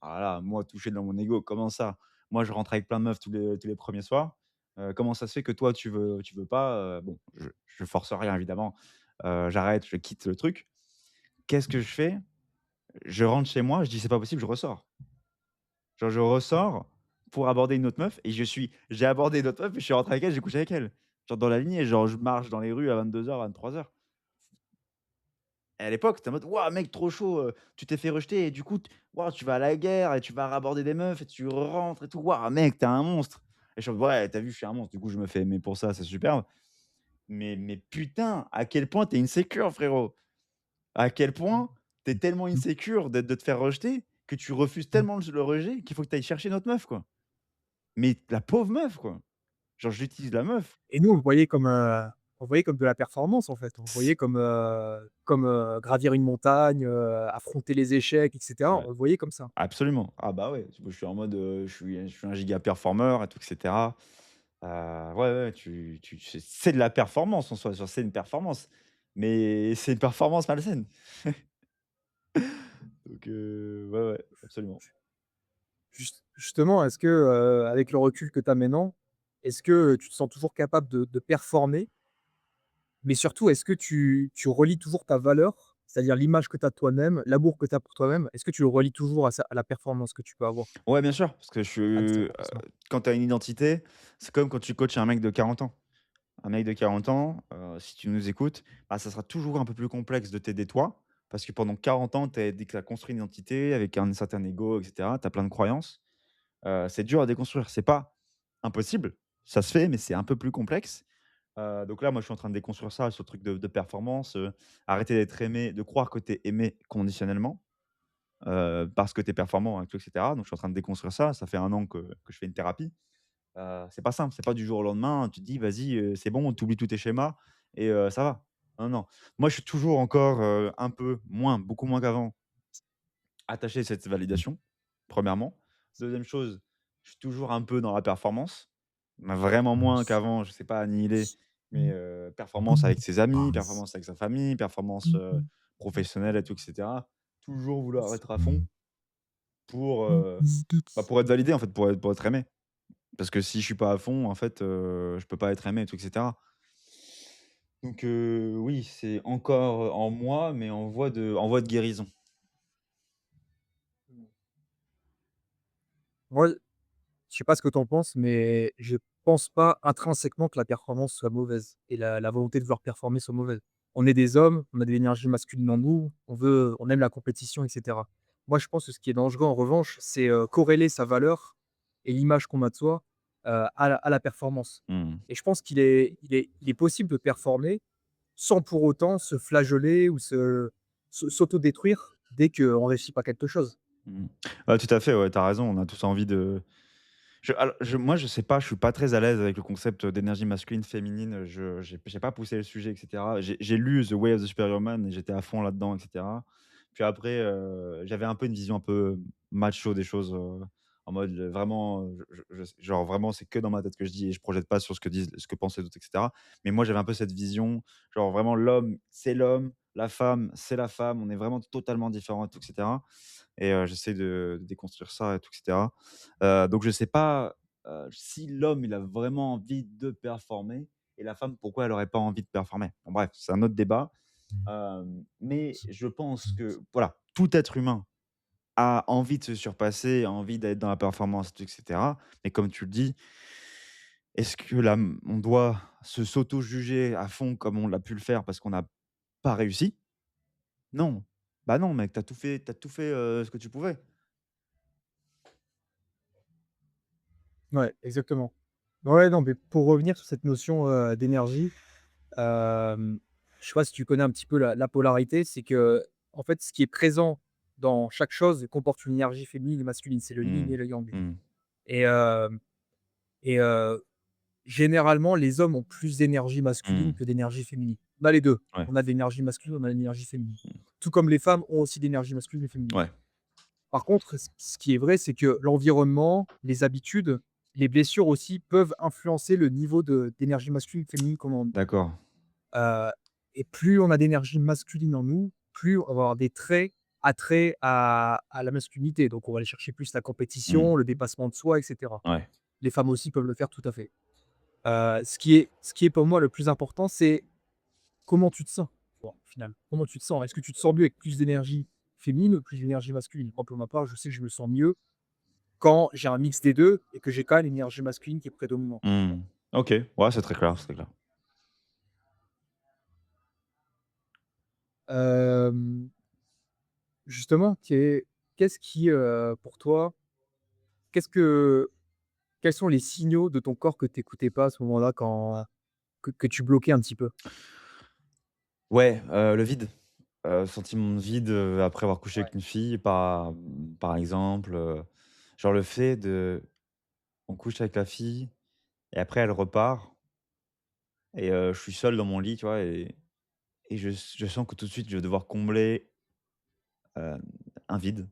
Ah là, moi touché dans mon ego, comment ça? Moi je rentre avec plein de meufs tous les premiers soirs, comment ça se fait que toi tu veux pas? Bon, je force rien évidemment, j'arrête, je quitte le truc. Qu'est-ce que je fais? Je rentre chez moi, je dis: «C'est pas possible», je ressors. Genre je ressors pour aborder une autre meuf et j'ai abordé une autre meuf et je suis rentré avec elle, j'ai couché avec elle. Genre dans la lignée, genre je marche dans les rues à 22:00-23:00. Et à l'époque, tu en mode: «Waouh mec trop chaud, tu t'es fait rejeter et du coup waouh tu vas à la guerre et tu vas raborder des meufs et tu rentres et tout. Waouh mec, t'es un monstre!» Et je suis en mode: «Ouais, tu vu, je suis un monstre, du coup je me fais aimer pour ça, c'est superbe». Mais putain, à quel point t'es insécure frérot! À quel point t'es tellement insécure de te faire rejeter que tu refuses tellement le rejet qu'il faut que tu ailles chercher une autre meuf, quoi. Mais la pauvre meuf, quoi. Genre j'utilise la meuf. Et nous, on le voyait comme de la performance, en fait. On le C voyait comme, gravir une montagne, affronter les échecs et cetera. Ouais, On le voyait comme ça. absolument. Ah bah, ouais, je suis en mode, je suis un giga performeur et tout et cetera. Ouais, ouais, c'est de la performance en soi, genre c'est une performance, mais c'est une performance malsaine. Donc ouais, ouais, absolument. Justement, est-ce que, avec le recul que tu as maintenant, est-ce que, tu te sens toujours capable de performer? Mais surtout, est-ce que tu relis toujours ta valeur, c'est-à-dire l'image que tu as de toi-même, l'amour que tu as pour toi-même, est-ce que tu le relis toujours à la performance que tu peux avoir? Ouais, bien sûr, parce que À tes accomplissements? quand tu as une identité, c'est comme quand tu coaches un mec de 40 ans. Un mec de 40 ans, si tu nous écoutes, bah, ça sera toujours un peu plus complexe de t'aider toi, parce que pendant 40 ans, tu as construit une identité avec un certain ego et cetera, tu as plein de croyances. C'est dur à déconstruire. C'est pas impossible, ça se fait, mais c'est un peu plus complexe. Donc là, moi, je suis en train de déconstruire ça, ce truc de performance, arrêter d'être aimé, de croire que tu es aimé conditionnellement, parce que tu es performant et tout et cetera. Donc je suis en train de déconstruire ça. Ça fait 1 an que je fais une thérapie. C'est pas simple, c'est pas du jour au lendemain, tu te dis: «Vas-y, c'est bon», tu oublies tous tes schémas et ça va. Non, non. Moi, je suis toujours encore, un peu moins, beaucoup moins qu'avant, attaché à cette validation, premièrement. Deuxième chose, je suis toujours un peu dans la performance, mais vraiment moins qu'avant, je sais pas annihiler, mais performance avec ses amis, performance avec sa famille, performance, professionnelle et tout et cetera. Toujours vouloir être à fond pour, pour être validé, en fait, pour être aimé. Parce que si je suis pas à fond, en fait, je peux pas être aimé et tout et cetera. Donc oui, c'est encore, en moi, mais en voie de guérison. Moi, je sais pas ce que tu en penses, mais je pense pas intrinsèquement que la performance soit mauvaise et la volonté de vouloir performer soit mauvaise. On est des hommes, on a de l'énergie masculine en nous, on aime la compétition et cetera. Moi, je pense que ce qui est dangereux en revanche, c'est, corréler sa valeur et l'image qu'on a de soi, à la performance. Mmh. Et je pense qu'il est possible de performer sans pour autant se flageoler ou s'autodétruire dès qu'on réussit pas quelque chose. Mmh. Ouais, tout à fait, ouais, tu as raison, on a tous envie de moi, je sais pas, je suis pas très à l'aise avec le concept, d'énergie masculine, féminine, j'ai pas poussé le sujet et cetera. J'ai lu The Way of the Superior Man et j'étais à fond là-dedans et cetera. Puis après, j'avais un peu une vision un peu macho des choses, en mode, vraiment, genre vraiment c'est que dans ma tête que je dis et je projette pas sur ce que pensent les autres et cetera. Mais moi, j'avais un peu cette vision, genre vraiment l'homme, la femme, c'est la femme, on est vraiment totalement différents et tout et cetera. Et j'essaie de déconstruire ça et tout et cetera. Donc je sais pas, si l'homme, il a vraiment envie de performer et la femme, pourquoi elle aurait pas envie de performer? Bon bref, c'est un autre débat, mais je pense que, voilà, tout être humain a envie de se surpasser, a envie d'être dans la performance et cetera. Mais comme tu le dis, est-ce que là, on doit s'auto-juger à fond comme on l'a pu le faire parce qu'on n'a pas réussi? Non. Bah non mec, tu as tout fait, ce que tu pouvais. Ouais, exactement. Ouais, non, mais pour revenir sur cette notion, d'énergie, je sais pas si tu connais un petit peu la polarité, c'est que en fait, ce qui est présent dans chaque chose comporte une énergie féminine et masculine, c'est le yin Mmh. et le yang. Mmh. Et et généralement, les hommes ont plus d'énergie masculine Mmh. que d'énergie féminine. On a les 2. Ouais. On a de l'énergie masculine, on a de l'énergie féminine. Tout comme les femmes ont aussi de l'énergie masculine et féminine. Ouais. Par contre, ce qui est vrai, c'est que l'environnement, les habitudes, les blessures aussi peuvent influencer le niveau d'énergie masculine, féminine D'accord. heu et plus on a d'énergie masculine en nous, plus on va avoir des traits attraits à la masculinité. Donc on va aller chercher plus la Mmh. compétition, le dépassement de soi et cetera. Ouais. Les femmes aussi peuvent le faire tout à fait. Ce qui est pour moi le plus important, c'est comment tu te sens, toi, au final? Comment tu te sens? Est-ce que tu te sens mieux avec plus d'énergie féminine ou plus d'énergie masculine? Moi, pour ma part, je sais que je me sens mieux quand j'ai un mix des 2 et que j'ai quand même l'énergie masculine qui est prédominante. Mmh. OK. Ouais, c'est très clair, c'est très clair. Justement, qu'est-ce qui, pour toi, qu'est-ce que quels sont les signaux de ton corps que tu écoutais pas à ce moment-là quand que tu bloquais un petit peu? Ouais, le vide, sentiment de vide, après avoir couché Ouais. avec une fille par exemple, genre le fait de on couche avec la fille et après elle repart et je suis seul dans mon lit, tu vois? Et je sens que tout de suite je vais devoir combler, hem, un vide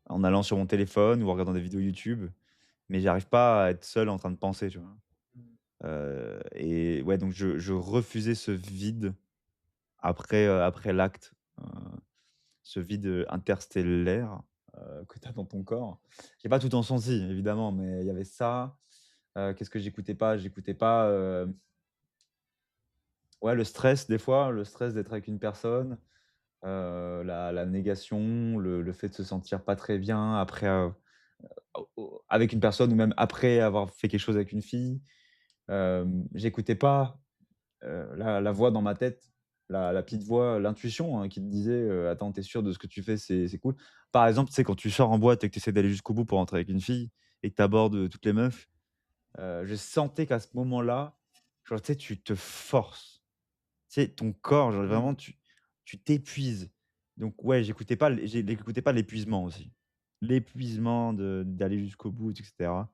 en allant sur mon téléphone ou en regardant des vidéos YouTube, mais j'arrive pas à être seul en train de penser, tu vois? Mmh. Et ouais, donc je refusais ce vide après l'acte, ce vide, interstellaire, que tu as dans ton corps. J'ai pas tout le temps senti évidemment, mais il y avait ça. Qu'est-ce que j'écoutais pas? J'écoutais pas, ouais, le stress des fois, le stress d'être avec une personne, la négation, le fait de se sentir pas très bien après, avec une personne ou même après avoir fait quelque chose avec une fille. J'écoutais pas, la voix dans ma tête, la petite voix, l'intuition, qui te disait, «Attends, tu es sûr de ce que tu fais? C'est cool». Par exemple, tu sais, quand tu sors en boîte et que tu essaies d'aller jusqu'au bout pour rentrer avec une fille et que tu abordes, toutes les meufs, je sentais qu'à ce moment-là, genre, tu sais, tu te forces. Tu sais, ton corps, genre, Mmh. vraiment, tu t'épuises. Donc ouais, j'écoutais pas l'épuisement aussi. L'épuisement d'aller jusqu'au bout et cetera.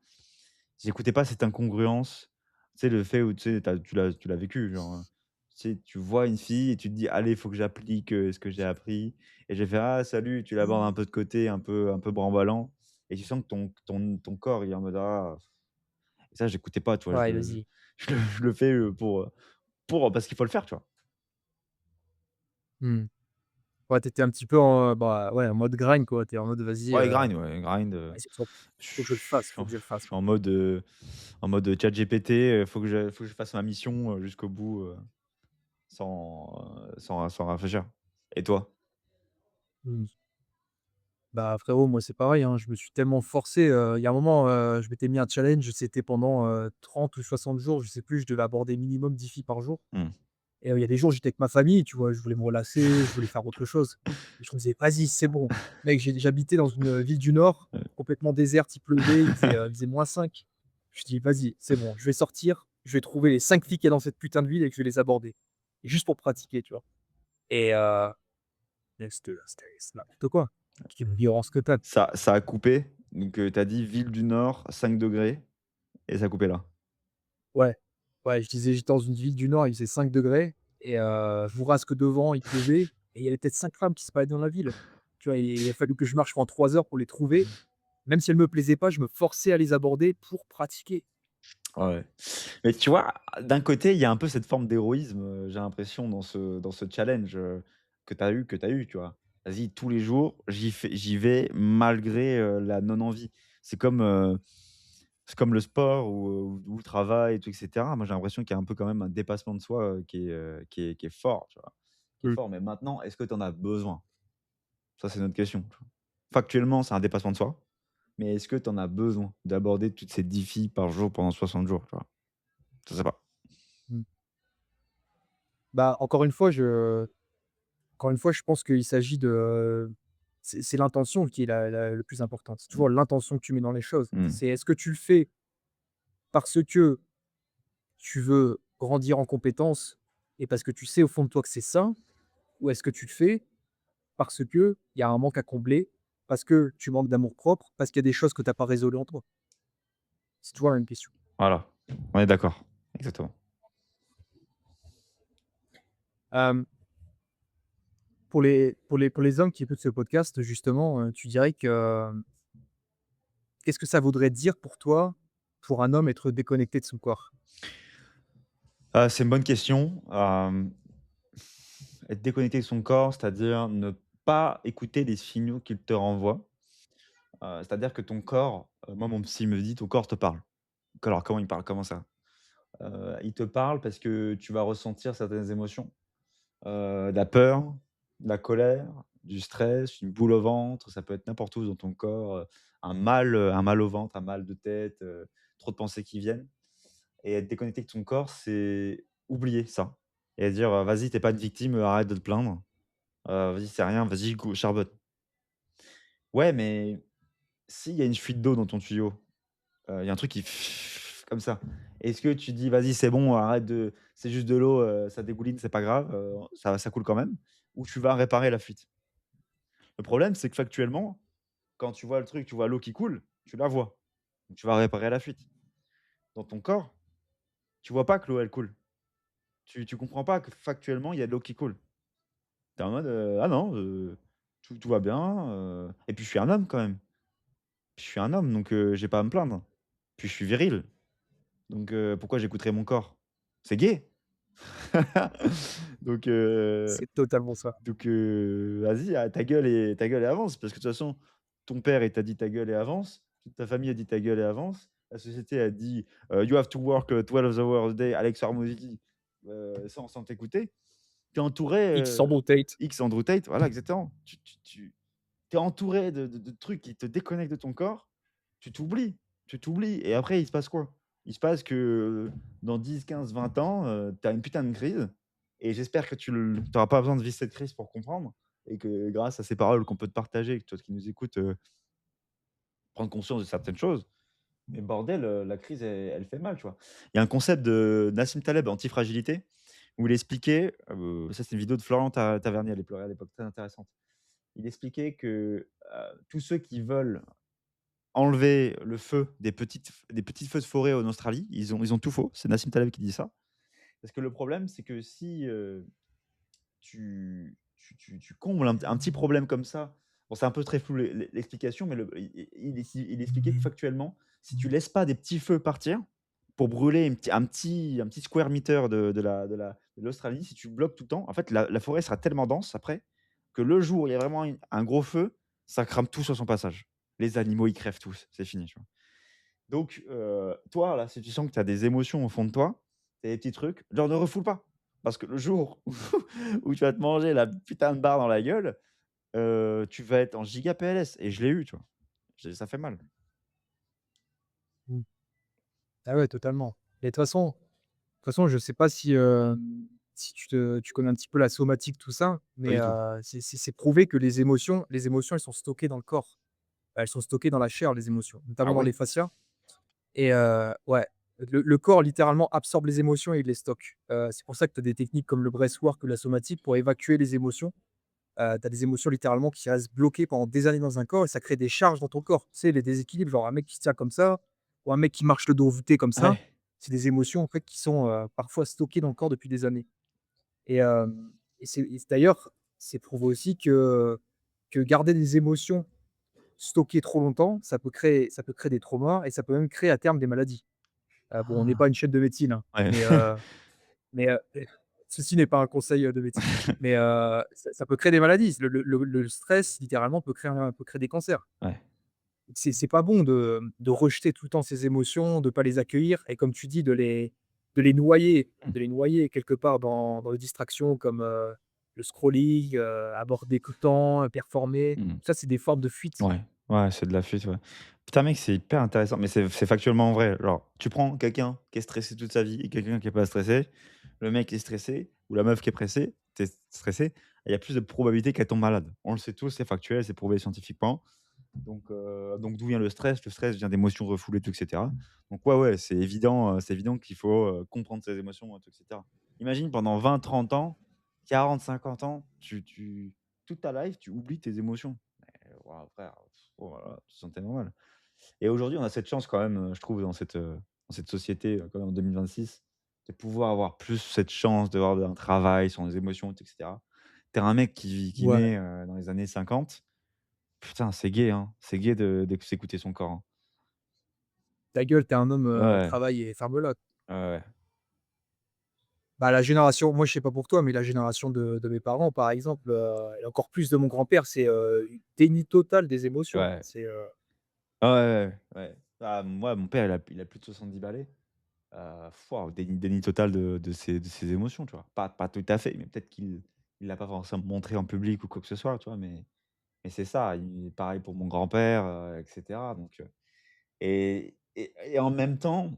J'écoutais pas cette incongruence, tu sais, le fait où tu sais, tu l'as vécu, genre, tu sais, tu vois une fille et tu te dis: «Allez, il faut que j'applique, ce que j'ai appris» et j'ai fait: «Ah salut», tu l'abordes un peu de côté, un peu bramballant et tu sens que ton corps, il est en mode: «Ah». Et ça, j'écoutais pas, tu vois? Ouais, vas-y. Je le fais, parce qu'il faut le faire, tu vois? Mmh. Ouais, tu étais un petit peu en, bah, ouais, en mode grind, quoi. Tu es en mode: «Vas-y, Ouais, grind, ouais, je faut que je le fasse, faut que je le je fasse, suis quoi». en mode ChatGPT, faut que je fasse ma mission, jusqu'au bout, sans réfléchir. Et toi? Mmh. Bah, frérot, moi, c'est pareil, hein. Je me suis tellement forcé, il y a un moment, je m'étais mis un challenge, c'était pendant, 30 ou 60 jours, je sais plus, je devais aborder minimum 10 filles par jour Mmh. et il y a des jours, j'étais avec ma famille, tu vois? Je voulais me relâcher, je voulais faire autre chose et je me disais: «Vas-y, c'est bon». Mec, j'habitais dans une, ville du nord, Ouais. complètement déserte, il pleuvait, il faisait -5. Je dis: «Vas-y, c'est bon, je vais sortir, je vais trouver les 5 filles qu'il y a dans cette putain de ville et que je vais les aborder». Et juste pour pratiquer, tu vois? Et c'était n'importe quoi. Quelle violence que tu as. Ça a coupé, donc tu as dit ville du nord, 5 degrés et ça a coupé là? Ouais, ouais, je disais j'étais dans une ville du nord, il faisait 5 degrés et je vous rase que devant, il pleuvait et il y avait peut-être 5 femmes qui se baladaient dans la ville. Tu vois? Et il a fallu que je marche pendant 3 heures pour les trouver. Même si elles me plaisaient pas, je me forçais à les aborder pour pratiquer. Ouais. Mais tu vois, d'un côté, il y a un peu cette forme d'héroïsme, j'ai l'impression dans ce challenge, que tu as eu, tu vois? Vas-y, tous les jours, j'y vais malgré, la non-envie. C'est comme, c'est comme le sport ou le travail et tout et cetera. Moi, j'ai l'impression qu'il y a un peu quand même un dépassement de soi, qui est fort, tu vois? Qui est Mmh. fort, mais maintenant, est-ce que tu en as besoin? Ça, c'est notre question, tu vois? Factuellement, c'est un dépassement de soi, mais est-ce que tu en as besoin d'aborder toutes ces 10 filles par jour pendant 60 jours, tu vois? Je sais pas. Mmh. Bah, encore une fois, je pense qu'il s'agit de, c'est l'intention qui est la le plus importante. C'est Mmh. toujours l'intention que tu mets dans les choses. Mmh. C'est est-ce que tu le fais parce que tu veux grandir en compétences et parce que tu sais au fond de toi que c'est ça? Ou est-ce que tu le fais parce qu'il y a un manque à combler, parce que tu manques d'amour-propre, parce qu'il y a des choses que tu as pas résolues en toi? C'est toujours la même question. Voilà, on est d'accord. Exactement. Hem, pour les hommes qui écoutent ce podcast, justement, tu dirais que, qu'est-ce que ça voudrait dire pour toi, pour un homme, être déconnecté de son corps? C'est une bonne question. Être déconnecté de son corps, c'est-à-dire ne pas écouter les signaux qu'il te renvoie. C'est-à-dire que ton corps, moi mon psy me dit: «Ton corps te parle». Alors comment il parle? Comment ça? Il te parle parce que tu vas ressentir certaines émotions, de la peur, de la colère, du stress, une boule au ventre, ça peut être n'importe où dans ton corps, un mal au ventre, un mal de tête, trop de pensées qui viennent. Et être déconnecté de ton corps, c'est oublier ça et dire: «Vas-y, t'es pas une victime, arrête de te plaindre». Vas-y, c'est rien, vas-y, go charbonne». Ouais, mais s'il y a une fuite d'eau dans ton tuyau, il y a un truc qui comme ça. Est-ce que tu dis: «Vas-y, c'est bon, arrête de c'est juste de l'eau, ça dégouline, c'est pas grave, ça coule quand même», ou tu vas réparer la fuite? Le problème, c'est que factuellement, quand tu vois le truc, tu vois l'eau qui coule, tu la vois. Donc tu vas réparer la fuite. Dans ton corps, tu vois pas que l'eau, elle coule. Tu comprends pas que factuellement, il y a de l'eau qui coule. Tu es en mode, «Ah non, tout va bien», et puis je suis un homme quand même. Je suis un homme, donc j'ai pas à me plaindre. Puis je suis viril, donc pourquoi j'écouterais mon corps? C'est gay! Donc C'est totalement ça. vas-y, ta gueule et avance, parce que de toute façon, ton père, il t'a dit: «Ta gueule et avance», toute ta famille a dit: «Ta gueule et avance», la société a dit, «You have to work, 12 hours a day», Alex Hormozy, sans t'écouter. Tu es entouré, X Andrew Tate. X Andrew Tate, voilà exactement. Tu es entouré de trucs qui te déconnectent de ton corps, tu t'oublies et après il se passe quoi? Il se passe que, dans 10, 15, 20 ans, tu as une putain de crise et j'espère que tu auras pas besoin de vivre cette crise pour comprendre et que grâce à ces paroles qu'on peut te partager, que toi qui nous écoutes, prendre conscience de certaines choses. Mais bordel, la crise elle fait mal, tu vois? Il y a un concept de Nassim Taleb, antifragilité, où il expliquait, ça c'est une vidéo de Florian Tavernier à l'époque, très intéressante. Il expliquait que, tous ceux qui veulent enlever le feu des petits feux de forêt en Australie, ils ont tout faux. C'est Nassim Taleb qui dit ça. Parce que le problème, c'est que si, tu combles un petit problème comme ça, bon, c'est un peu très flou l'explication, mais il expliquait que factuellement, si tu laisses pas des petits feux partir pour brûler un petit square meter de l'Australie, si tu bloques tout le temps, en fait, la forêt sera tellement dense après que le jour où il y a vraiment un gros feu, ça crame tout sur son passage. Les animaux, ils crèvent tous, c'est fini, tu vois? Donc, toi, là, si tu sens que tu as des émotions au fond de toi, tu des petits trucs, genre ne refoule pas. Parce que le jour où tu vas te manger la putain de barre dans la gueule, tu vas être en giga PLS et je l'ai eu, tu vois? Ça fait mal. Mmh. Ah ouais, totalement. Et de toute façon, je sais pas si, si tu connais un petit peu la somatique, tout ça, Pas mais du tout. c'est prouvé que les émotions, elles sont stockées dans le corps. Elles sont stockées dans la chair, les émotions, Ah notamment dans ouais? les fascias. Et ouais, le corps littéralement absorbe les émotions et il les stocke. C'est pour ça que tu as des techniques comme le breathwork ou la somatique pour évacuer les émotions. Tu as des émotions littéralement qui restent bloquées pendant des années dans un corps et ça crée des charges dans ton corps. Tu sais, les déséquilibres, genre un mec qui se tient comme ça ou un mec qui marche le dos voûté comme ça, Ouais. c'est des émotions en fait qui sont, parfois stockées dans le corps depuis des années. Et d'ailleurs, c'est prouvé aussi que garder des émotions stockées trop longtemps, ça peut créer des traumas et ça peut même créer à terme des maladies. Bon, on n'est Ah! pas une chaîne de médecine, hein, Ouais. mais ceci n'est pas un conseil, de médecine. Mais ça peut créer des maladies. Le stress, littéralement, peut créer des cancers. Ouais. C'est pas bon de rejeter tout le temps ses émotions, de pas les accueillir et comme tu dis, de les noyer quelque part dans les distractions comme, le scrolling, aborder tout le temps, performer. Mmh. Ça, c'est des formes de fuite. Ouais. Ouais, c'est de la fuite, ouais. Putain, mec, c'est hyper intéressant, mais c'est factuellement vrai. Genre, tu prends quelqu'un qui est stressé toute sa vie et quelqu'un qui est pas stressé, le mec est stressé ou la meuf qui est pressée, tu stressé, il y a plus de probabilité qu'elle tombe malade. On le sait tous, c'est factuel, c'est prouvé scientifiquement. Donc d'où vient le stress? Le stress vient d'émotions refoulées, tout et cetera. Donc ouais, ouais, c'est évident qu'il faut, comprendre ses émotions et tout et cetera. Imagine pendant 20, 30 ans, 40, 50 ans, toute ta life, tu oublies tes émotions. Waouh frère, oh là là, tu te sens tellement mal. Et aujourd'hui, on a cette chance quand même, je trouve dans cette société, quand même en 2026, de pouvoir avoir plus cette chance d'avoir un travail sur les émotions et cetera. Tu un mec qui Ouais, naît, dans les années 50. Putain, c'est gay, hein. C'est gay de s'écouter son corps, hein. ta gueule, tu es un homme, Ouais, travaille et ferme-la. ouais, ouais. Bah, la génération moi, je sais pas pour toi, mais la génération de mes parents, par exemple, et encore plus de mon grand-père, c'est, déni total des émotions. Ouais. C'est, Ah ouais, ouais, ouais. Ah moi, mon père, il a plus de 70 balais. Waouh, déni total de ses émotions, tu vois? Pas tout à fait, mais peut-être qu'il l'a pas forcément montré en public ou quoi que ce soit, tu vois? Mais c'est ça, pareil pour mon grand-père, et cetera, et en même temps,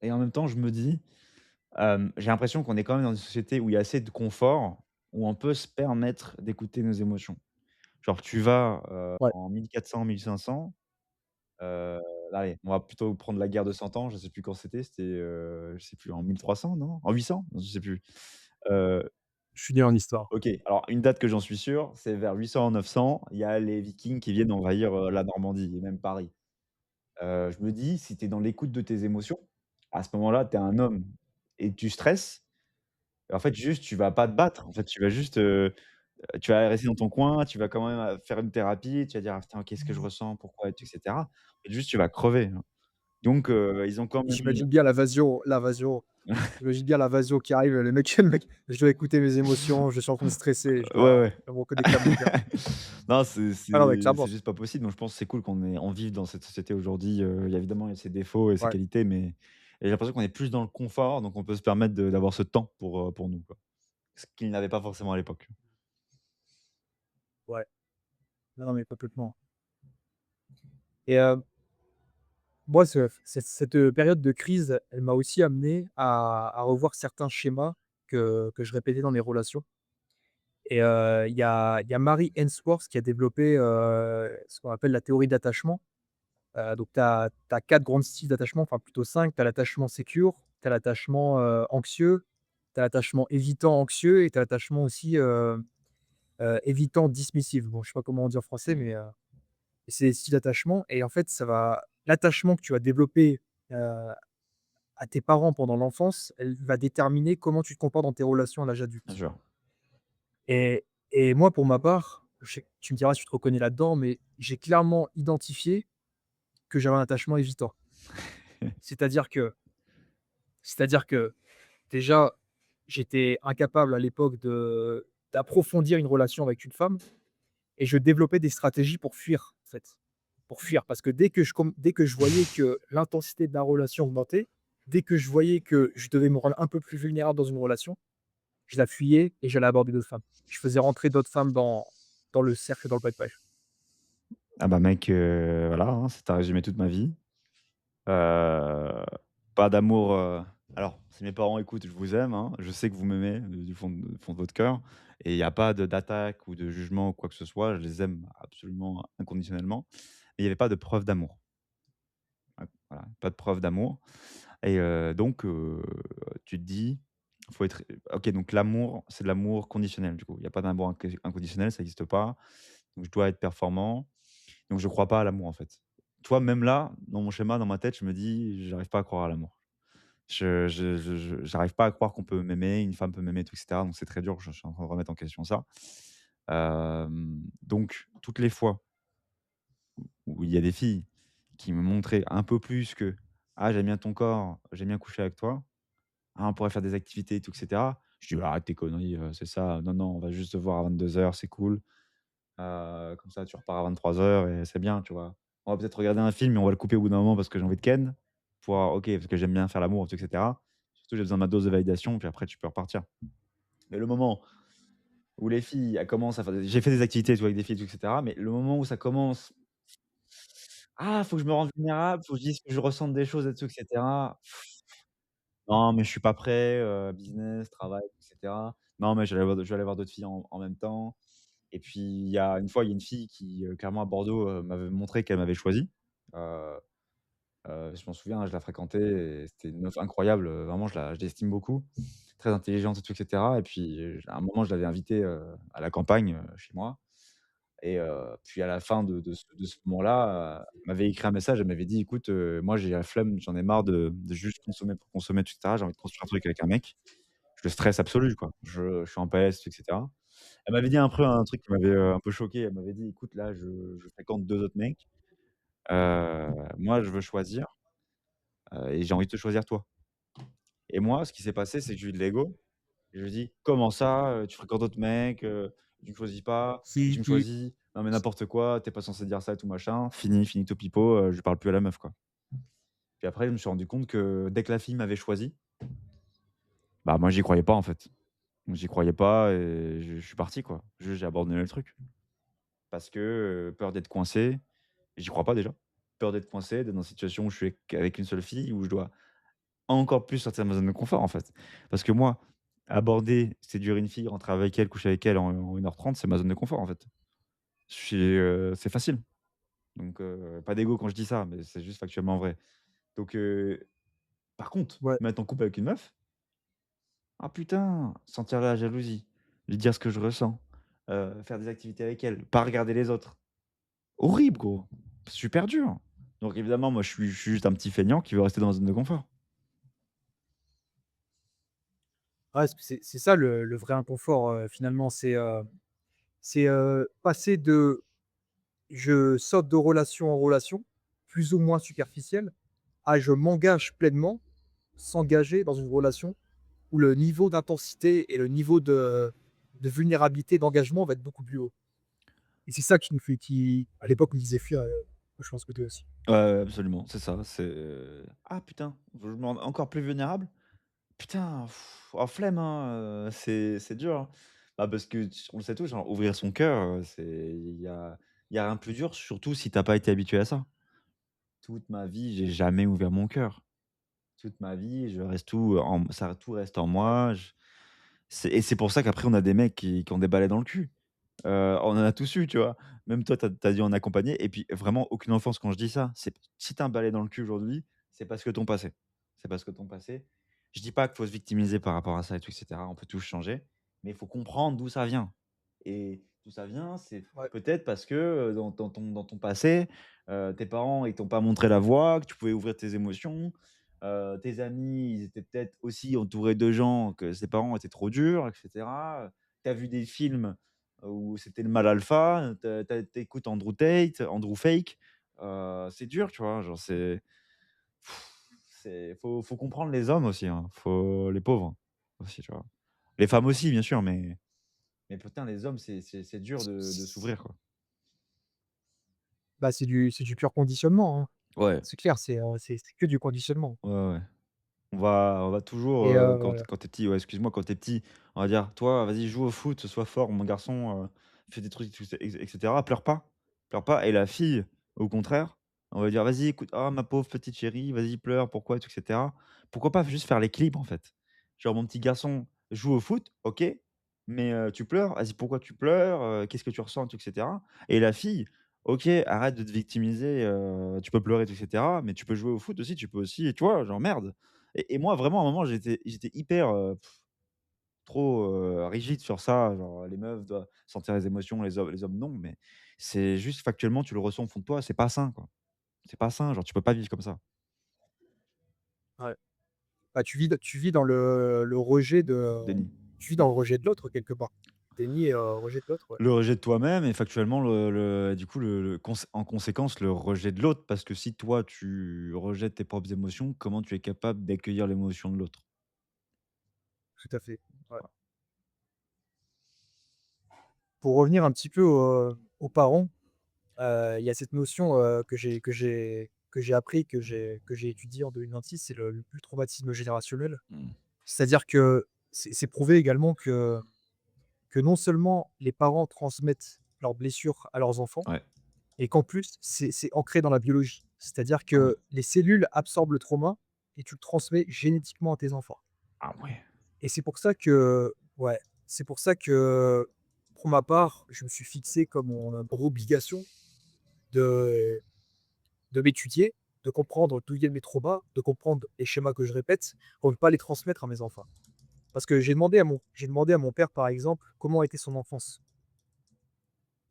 je me dis, j'ai l'impression qu'on est quand même dans une société où il y a assez de confort, où on peut se permettre d'écouter nos émotions. Genre tu vas, Ouais, en 1400-1500, heu, allez, on va plutôt prendre la guerre de 100 ans, je sais plus quand c'était, je sais plus en 1300 non? En 800? Je sais plus. Heu, je suis nul en histoire. OK, alors une date que j'en suis sûr, c'est vers 800-900, il y a les Vikings qui viennent envahir, la Normandie et même Paris. Je me dis, si tu es dans l'écoute de tes émotions, à ce moment-là, tu es un homme et tu stresses, en fait, juste, tu vas pas te battre. En fait, tu vas juste, tu vas rester dans ton coin, tu vas quand même, faire une thérapie, tu vas dire: «Ah putain, qu'est-ce que je ressens? Pourquoi?» et cetera. Et juste, tu vas crever, hein. Donc ils ont quand même J'imagine bien la Vasio qui arrive, le mec: «Je dois écouter mes émotions, je suis en train de stresser, ouais, ouais. je dois me reconnecter à mon cœur». Non, Ah non, mais c'est clairement, juste pas possible. Donc je pense que c'est cool qu'on vive dans cette société aujourd'hui, il y a évidemment, il y a ses défauts et ses ouais, qualités, mais et j'ai l'impression qu'on est plus dans le confort, donc on peut se permettre d'avoir ce temps pour nous, quoi. Ce qu'ils n'avaient pas forcément à l'époque. ouais. Non, non, mais complètement. Et moi, cette période de crise, elle m'a aussi amené à revoir certains schémas que je répétais dans les relations. Et il y a Mary Ainsworth qui a développé, ce qu'on appelle la théorie d'attachement. Donc tu as 4 grands styles d'attachement, enfin plutôt 5. Tu as l'attachement sécure, tu as l'attachement, anxieux, tu as l'attachement évitant anxieux et tu as l'attachement aussi, évitant dismissive. Bon, je sais pas comment on dit en français, mais c'est des styles d'attachement et en fait, ça va l'attachement que tu vas développer, à tes parents pendant l'enfance, elle va déterminer comment tu te comportes dans tes relations à l'âge Bien adulte. sûr. Et moi, pour ma part, je sais tu me diras si tu te reconnais là-dedans, mais j'ai clairement identifié que j'avais un attachement évitant. C'est-à-dire que c'est-à-dire que déjà, j'étais incapable à l'époque d'approfondir une relation avec une femme et je développais des stratégies pour fuir, en fait. Pour fuir parce que dès que je voyais que l'intensité de la relation augmentait, dès que je voyais que je devais me rendre un peu plus vulnérable dans une relation, je la fuyais et j'allais aborder d'autres femmes. Je faisais rentrer d'autres femmes dans le cercle, dans le pipe. Ah bah mec, voilà, hein, ça t'a résumé toute ma vie. Heu, Pas d'amour, alors si mes parents écoutent, je vous aime, hein, je sais que vous m'aimez, du fond de votre cœur et il y a pas d'attaque ou de jugement ou quoi que ce soit, je les aime absolument inconditionnellement. Mais il y avait pas de preuve d'amour. Ouais, voilà, pas de preuve d'amour et donc tu te dis, faut être OK, donc l'amour, c'est de l'amour conditionnel du coup. Il y a pas d'amour inconditionnel, ça existe pas. Donc je dois être performant, donc je crois pas à l'amour en fait. Toi, même là, dans mon schéma, dans ma tête, je me dis: «J'arrive pas à croire à l'amour». J'arrive pas à croire qu'on peut m'aimer, une femme peut m'aimer et tout et cetera, donc c'est très dur, je suis en train de remettre en question ça. Donc toutes les fois où il y a des filles qui me montraient un peu plus que: «Ah, j'aime bien ton corps, j'aime bien coucher avec toi. Ah, on pourrait faire des activités et tout et cetera». Je dis: «Arrête tes conneries, c'est ça, non, non, on va juste se voir à 22h, c'est cool. Comme ça, tu repars à 23h et c'est bien», tu vois? On va peut-être regarder un film, mais on va le couper au bout d'un moment parce que j'ai envie de ken. OK, parce que j'aime bien faire l'amour et cetera. Surtout, j'ai besoin de ma dose de validation, puis après tu peux repartir. Mais le moment où les filles, elles commencent à faire j'ai fait des activités, tu vois, avec des filles et cetera, mais le moment où ça commence: «Ah, faut que je me rende vulnérable, faut que je dise que je ressente des choses et tout et cetera». «Non, mais je suis pas prêt, business, travail et cetera. Non, mais je vais aller voir d'autres filles en même temps». Et puis il y a une fille qui, clairement à Bordeaux, m'avait montré qu'elle m'avait choisi. Heu je m'en souviens, hein, je la fréquentais et c'était une meuf incroyable, vraiment je l'estime beaucoup. Très intelligente et tout et cetera et puis, à un moment je l'avais invitée, à la campagne, chez moi et puis à la fin de ce moment-là, elle m'avait écrit un message, elle m'avait dit: «Écoute, moi j'ai la flemme, j'en ai marre de juste consommer pour consommer et cetera, j'ai envie de construire un truc avec un mec». Le stress absolu quoi. Je suis en PLS et cetera. Elle m'avait dit un truc qui m'avait, un peu choqué. Elle m'avait dit: «Écoute, là, je fréquente 2 autres mecs, moi, je veux choisir, et j'ai envie de te choisir toi». Et moi, ce qui s'est passé, c'est que j'ai eu de l'ego et je lui ai dit: «Comment ça, tu fréquentes d'autres mecs, tu me choisis pas? Si Si tu me tu choisis, non mais n'importe quoi, tu es pas censé dire ça et tout machin». Fini, finito pipo, je parle plus à la meuf, quoi. Puis après, je me suis rendu compte que dès que la fille m'avait choisi, bah, moi, j'y croyais pas, en fait. J'y croyais pas et je suis parti, quoi. Juste, j'ai abandonné le truc parce que, peur d'être coincé. J'y crois pas déjà. Peur d'être coincé, d'être dans une situation où je suis qu'avec une seule fille, où je dois encore plus sortir de ma zone de confort, en fait. Parce que moi, Aborder, séduire une fille, rentrer avec elle, coucher avec elle en 1h30, c'est ma zone de confort, en fait. C'est facile. Donc pas d'ego quand je dis ça, mais c'est juste factuellement vrai. Donc par contre, Ouais. me mettre en couple avec une meuf, ah putain, sentir la jalousie, lui dire ce que je ressens, faire des activités avec elle, pas regarder les autres. Horrible gros, super dur. Donc évidemment, moi je suis juste un petit feignant qui veut rester dans ma zone de confort. Ouais, parce que c'est ça le vrai inconfort, finalement, passer de je saute de relation en relation, plus ou moins superficielle, à je m'engage pleinement, s'engager dans une relation où le niveau d'intensité et le niveau de vulnérabilité, d'engagement va être beaucoup plus haut. Et c'est ça qui nous fait qui à l'époque, nous disait fuir, je pense que toi aussi. Ouais, ouais, absolument, c'est ça, «Ah putain, je me rends encore plus vulnérable? Putain, oh flemme, hein, c'est dur, hein». Bah, parce que on le sait tous, genre ouvrir son cœur, il y a rien de plus dur, surtout si tu as pas été habitué à ça. Toute ma vie, j'ai jamais ouvert mon cœur. Toute ma vie, je reste tout reste en moi, c'est pour ça qu'après on a des mecs qui ont des balais dans le cul. On en a tous eu, tu vois? Même toi, tu as dû en accompagner et puis vraiment aucune offense quand je dis ça. C'est si tu as un balai dans le cul aujourd'hui, c'est parce que ton passé. C'est parce que ton passé. Je dis pas qu'il faut se victimiser par rapport à ça et tout et cetera, on peut tous changer, mais il faut comprendre d'où ça vient et d'où ça vient, c'est Ouais. peut-être parce que, dans ton passé, tes parents, ils t'ont pas montré la voie, que tu pouvais ouvrir tes émotions, tes amis, ils étaient peut-être aussi entourés de gens que ses parents étaient trop durs et cetera, tu as vu des films où c'était le mal alpha, tu Andrew Tate, Andrew Fake, c'est dur, tu vois? Genre faut comprendre les hommes aussi, hein, faut les pauvres aussi, tu vois? Les femmes aussi, bien sûr, mais putain, les hommes, c'est dur de s'ouvrir, quoi. Bah, c'est du pur conditionnement, hein. Ouais, C'est clair, c'est que du conditionnement ouais, ouais. On va toujours, et quand tu es petit, ouais, excuse-moi, quand tu es petit, on va dire: «Toi, vas-y, joue au foot, sois fort, mon garçon, fais des trucs, tout ça et cetera, pleure pas» et la fille, au contraire, on va dire: «Vas-y, écoute, ah, ma pauvre petite chérie, vas-y, pleure, pourquoi?» et tout et cetera. Pourquoi pas juste faire l'équilibre, en fait? Genre: «Mon petit garçon, joue au foot, OK, mais tu pleures, vas-y, pourquoi tu pleures? Qu'est-ce que tu ressens?» et tout et cetera et la fille: «OK, arrête de te victimiser, tu peux pleurer et tout et cetera, mais tu peux jouer au foot aussi, tu peux aussi» tu vois? Genre merde! Et moi, vraiment, à un moment, j'étais hyper, trop, rigide sur ça, genre les meufs doivent sentir les émotions, les hommes non, mais c'est juste factuellement, tu le ressens au fond de toi, c'est pas sain, quoi. C'est pas sain, genre tu peux pas vivre comme ça. ouais. Bah, tu vis dans le rejet Déni. tu vis dans le rejet de l'autre quelque part. Déni et rejet de l'autre, ouais. Le rejet de toi-même et factuellement du coup, en conséquence, le rejet de l'autre parce que si toi, tu rejettes tes propres émotions, comment tu es capable d'accueillir l'émotion de l'autre? Tout à fait, ouais. Pour revenir un petit peu aux parents, il y a cette notion, que j'ai appris, que j'ai étudiée en 2026, c'est le traumatisme générationnel. Mmh. C'est-à-dire que c'est prouvé également que non seulement les parents transmettent leurs blessures à leurs enfants, Ouais. et qu'en plus c'est ancré dans la biologie. C'est-à-dire Ah ouais. que les cellules absorbent le trauma et tu le transmets génétiquement à tes enfants. Ah ouais. Et c'est pour ça que ouais, c'est pour ça que, pour ma part, je me suis fixé comme, obligation de m'étudier, de comprendre d'où viennent mes traumas, de comprendre les schémas que je répète pour ne pas les transmettre à mes enfants. Parce que j'ai demandé à mon père, par exemple, comment était son enfance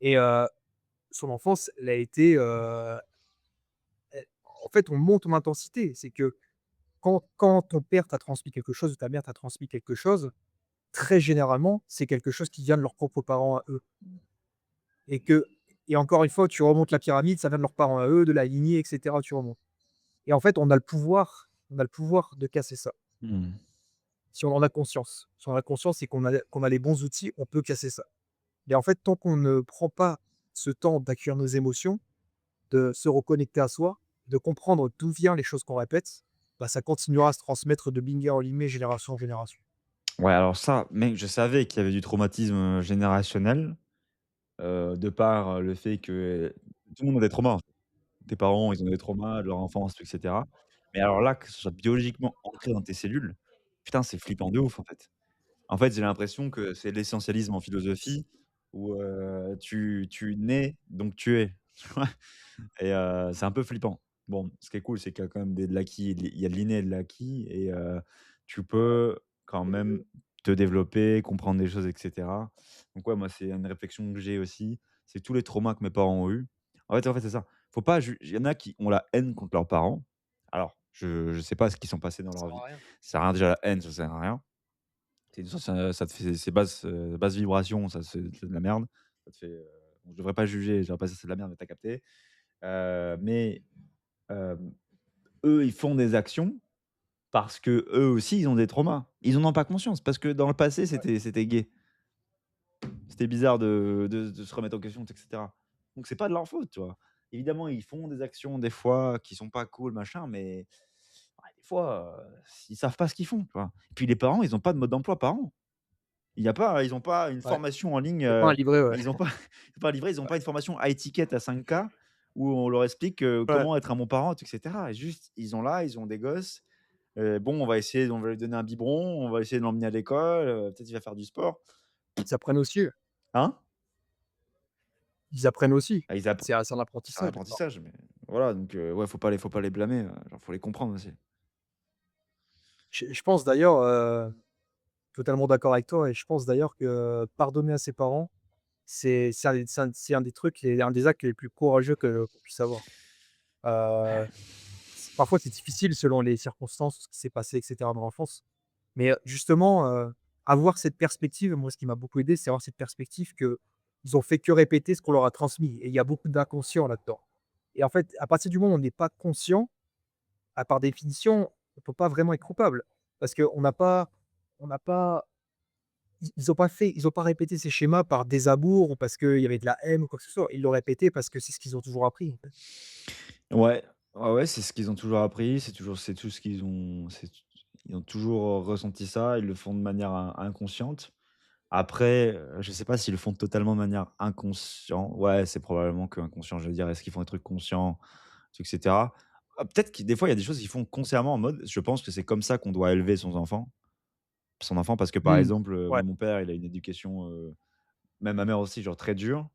et son enfance, elle a été, en fait, on monte en intensité. C'est que quand ton père t'a transmis quelque chose ou ta mère t'a transmis quelque chose, très généralement, c'est quelque chose qui vient de leurs propres parents à eux et que et encore une fois, tu remontes la pyramide, ça vient de leurs parents à eux, de la lignée et cetera, tu remontes et en fait, on a le pouvoir de casser ça. Mmh. Si on en a conscience. Si on a conscience et qu'on a les bons outils, on peut casser ça. Mais en fait, tant qu'on ne prend pas ce temps d'accueillir nos émotions, de se reconnecter à soi, de comprendre d'où vient les choses qu'on répète, bah, ça continuera à se transmettre de Binger en limé, génération en génération. Ouais, alors ça, mec, je savais qu'il y avait du traumatisme, générationnel, de par, le fait que tout le monde a des traumas. Tes parents, ils ont des traumas de leur enfance et cetera. Mais alors là, que ce soit biologiquement ancré dans tes cellules, putain, c'est flippant de ouf, en fait. En fait, j'ai l'impression que c'est l'essentialisme en philosophie où, tu nais, donc tu es, tu vois? Et c'est un peu flippant. Bon, ce qui est cool, c'est qu'il y a quand même de l'acquis et il y a de l'inné et de l'acquis et tu peux quand même te développer, comprendre des choses et cetera. Donc ouais, moi, c'est une réflexion que j'ai aussi, c'est tous les traumas que mes parents ont eus. En fait, c'est ça. Faut pas il y en a qui ont la haine contre leurs parents. Alors, je sais pas ce qu'ils sont passés dans Ça leur sert vie. à rien. Ça sert à rien déjà la haine, ça sert à rien. Ça te fait ces basses vibrations, ça c'est de la merde. Ça te fait, je devrais pas juger, je devrais pas dire: «C'est de la merde», mais tu as capté. Mais hem, eux, ils font des actions parce que eux aussi, ils ont des traumas. Ils en ont pas conscience parce que dans le passé, Ouais. c'était gay. C'était bizarre de se remettre en question et cetera. Donc c'est pas de leur faute, tu vois? Évidemment, ils font des actions des fois qui sont pas cool, machin, mais ouais, des fois, ils savent pas ce qu'ils font, tu vois? Et puis les parents, ils ont pas de mode d'emploi parents. Ils ont pas une Ouais. formation en ligne, C'est pas un livret, ouais. ils ont pas ils ont pas un livret, ils ont Ouais. pas une formation à étiquette à 5K où on leur explique, Ouais. comment être un bon parent et cetera. Et juste, ils ont des gosses, bon, on va lui donner un biberon, on va essayer de l'emmener à l'école, peut-être il va faire du sport. Ils apprennent aussi, Hein? ils apprennent aussi. Ah, ils app C'est un c'est un apprentissage, les parents. apprentissage, mais voilà, donc ouais, faut pas les blâmer, genre, faut les comprendre aussi. Je pense d'ailleurs, totalement d'accord avec toi et je pense d'ailleurs que pardonner à ses parents, c'est un des trucs et un des actes les plus courageux que qu'on puisse avoir. Heu, parfois c'est difficile selon les circonstances, ce qui s'est passé et cetera dans l'enfance. Mais, justement, avoir cette perspective, moi ce qui m'a beaucoup aidé, c'est avoir cette perspective qu'ils ont fait que répéter ce qu'on leur a transmis et il y a beaucoup d'inconscient là-dedans. Et en fait, à partir du moment où on n'est pas conscient, par définition, on peut pas vraiment être coupable. Parce qu'on n'a pas ils ont pas répété ces schémas par désamour ou parce qu'il y avait de la haine ou quoi que ce soit. Ils l'ont répété parce que c'est ce qu'ils ont toujours appris, en fait. Ouais, ouais, ouais, c'est ce qu'ils ont toujours appris, c'est tout ce ils ont toujours, ressenti ça, ils le font de manière inconsciente. Après, je sais pas s'ils le font totalement de manière inconscient. Ouais, c'est probablement que inconscient, je veux dire, est-ce qu'ils font des trucs conscients, et cetera? Ah, peut-être que des fois, il y a des choses qu'ils font consciemment en mode, je pense que c'est comme ça qu'on doit élever son enfant parce que, par Mmh. exemple, Ouais, moi, mon père, il a une éducation, même ma mère aussi, genre très dure.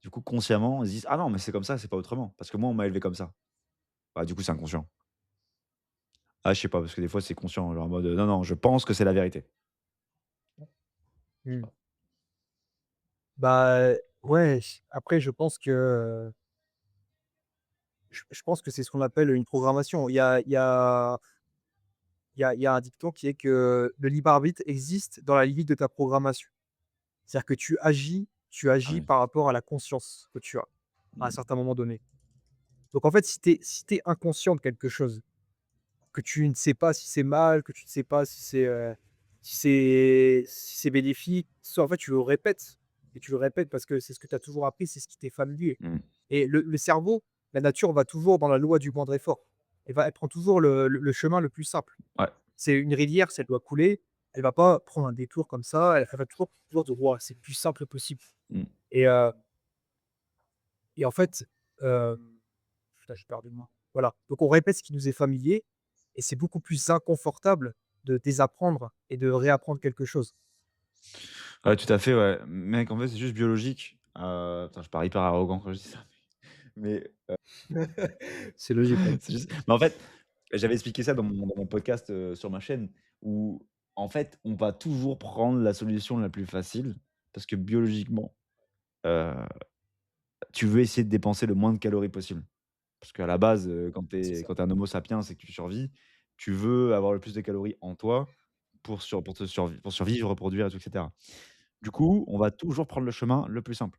Du coup, consciemment, ils se disent: «Ah non, mais c'est comme ça, c'est pas autrement, parce que moi, on m'a élevé comme ça». Bah, du coup, c'est inconscient. Ah, je sais pas, parce que des fois, c'est conscient, genre en mode, «Non, non, je pense que c'est la vérité». Je sais mmh. pas. Bah, ouais, après je pense que, je pense que c'est ce qu'on appelle une programmation. Il y a un dicton qui est que le libre arbitre existe dans la limite de ta programmation. C'est-à-dire que tu Ah agis oui. par rapport à la conscience que tu as, à un Mmh. certain moment donné. Donc en fait, si tu es inconscient de quelque chose, que tu ne sais pas si c'est mal, que tu ne sais pas si c'est bénéfique, soit en fait tu le répètes et tu le répètes parce que c'est ce que tu as toujours appris, c'est ce qui t'est familier. Mmh. Et le cerveau, la nature va toujours dans la loi du moindre effort. Elle prend toujours le chemin le plus simple. Ouais. C'est une rivière, si elle doit couler, elle va pas prendre un détour comme ça, elle va toujours dire: «Ouah, c'est le plus simple possible». Mmh. Et heu et en fait, putain, j'ai perdu le mot. Voilà, donc on répète ce qui nous est familier et c'est beaucoup plus inconfortable de désapprendre et de réapprendre quelque chose. Ouais, tout à fait, ouais. Mec, en fait, c'est juste biologique. Putain, je parais hyper arrogant quand je dis ça, mais C'est logique, ouais. c'est juste mais en fait, j'avais expliqué ça dans mon podcast, sur ma chaîne où, en fait, on va toujours prendre la solution la plus facile parce que biologiquement, heu, tu veux essayer de dépenser le moins de calories possible. Parce qu'à la base, C'est ça. quand tu es un homo sapiens et que tu survis, tu veux avoir le plus de calories en toi pour survivre, reproduire et tout et cetera. Du coup, on va toujours prendre le chemin le plus simple.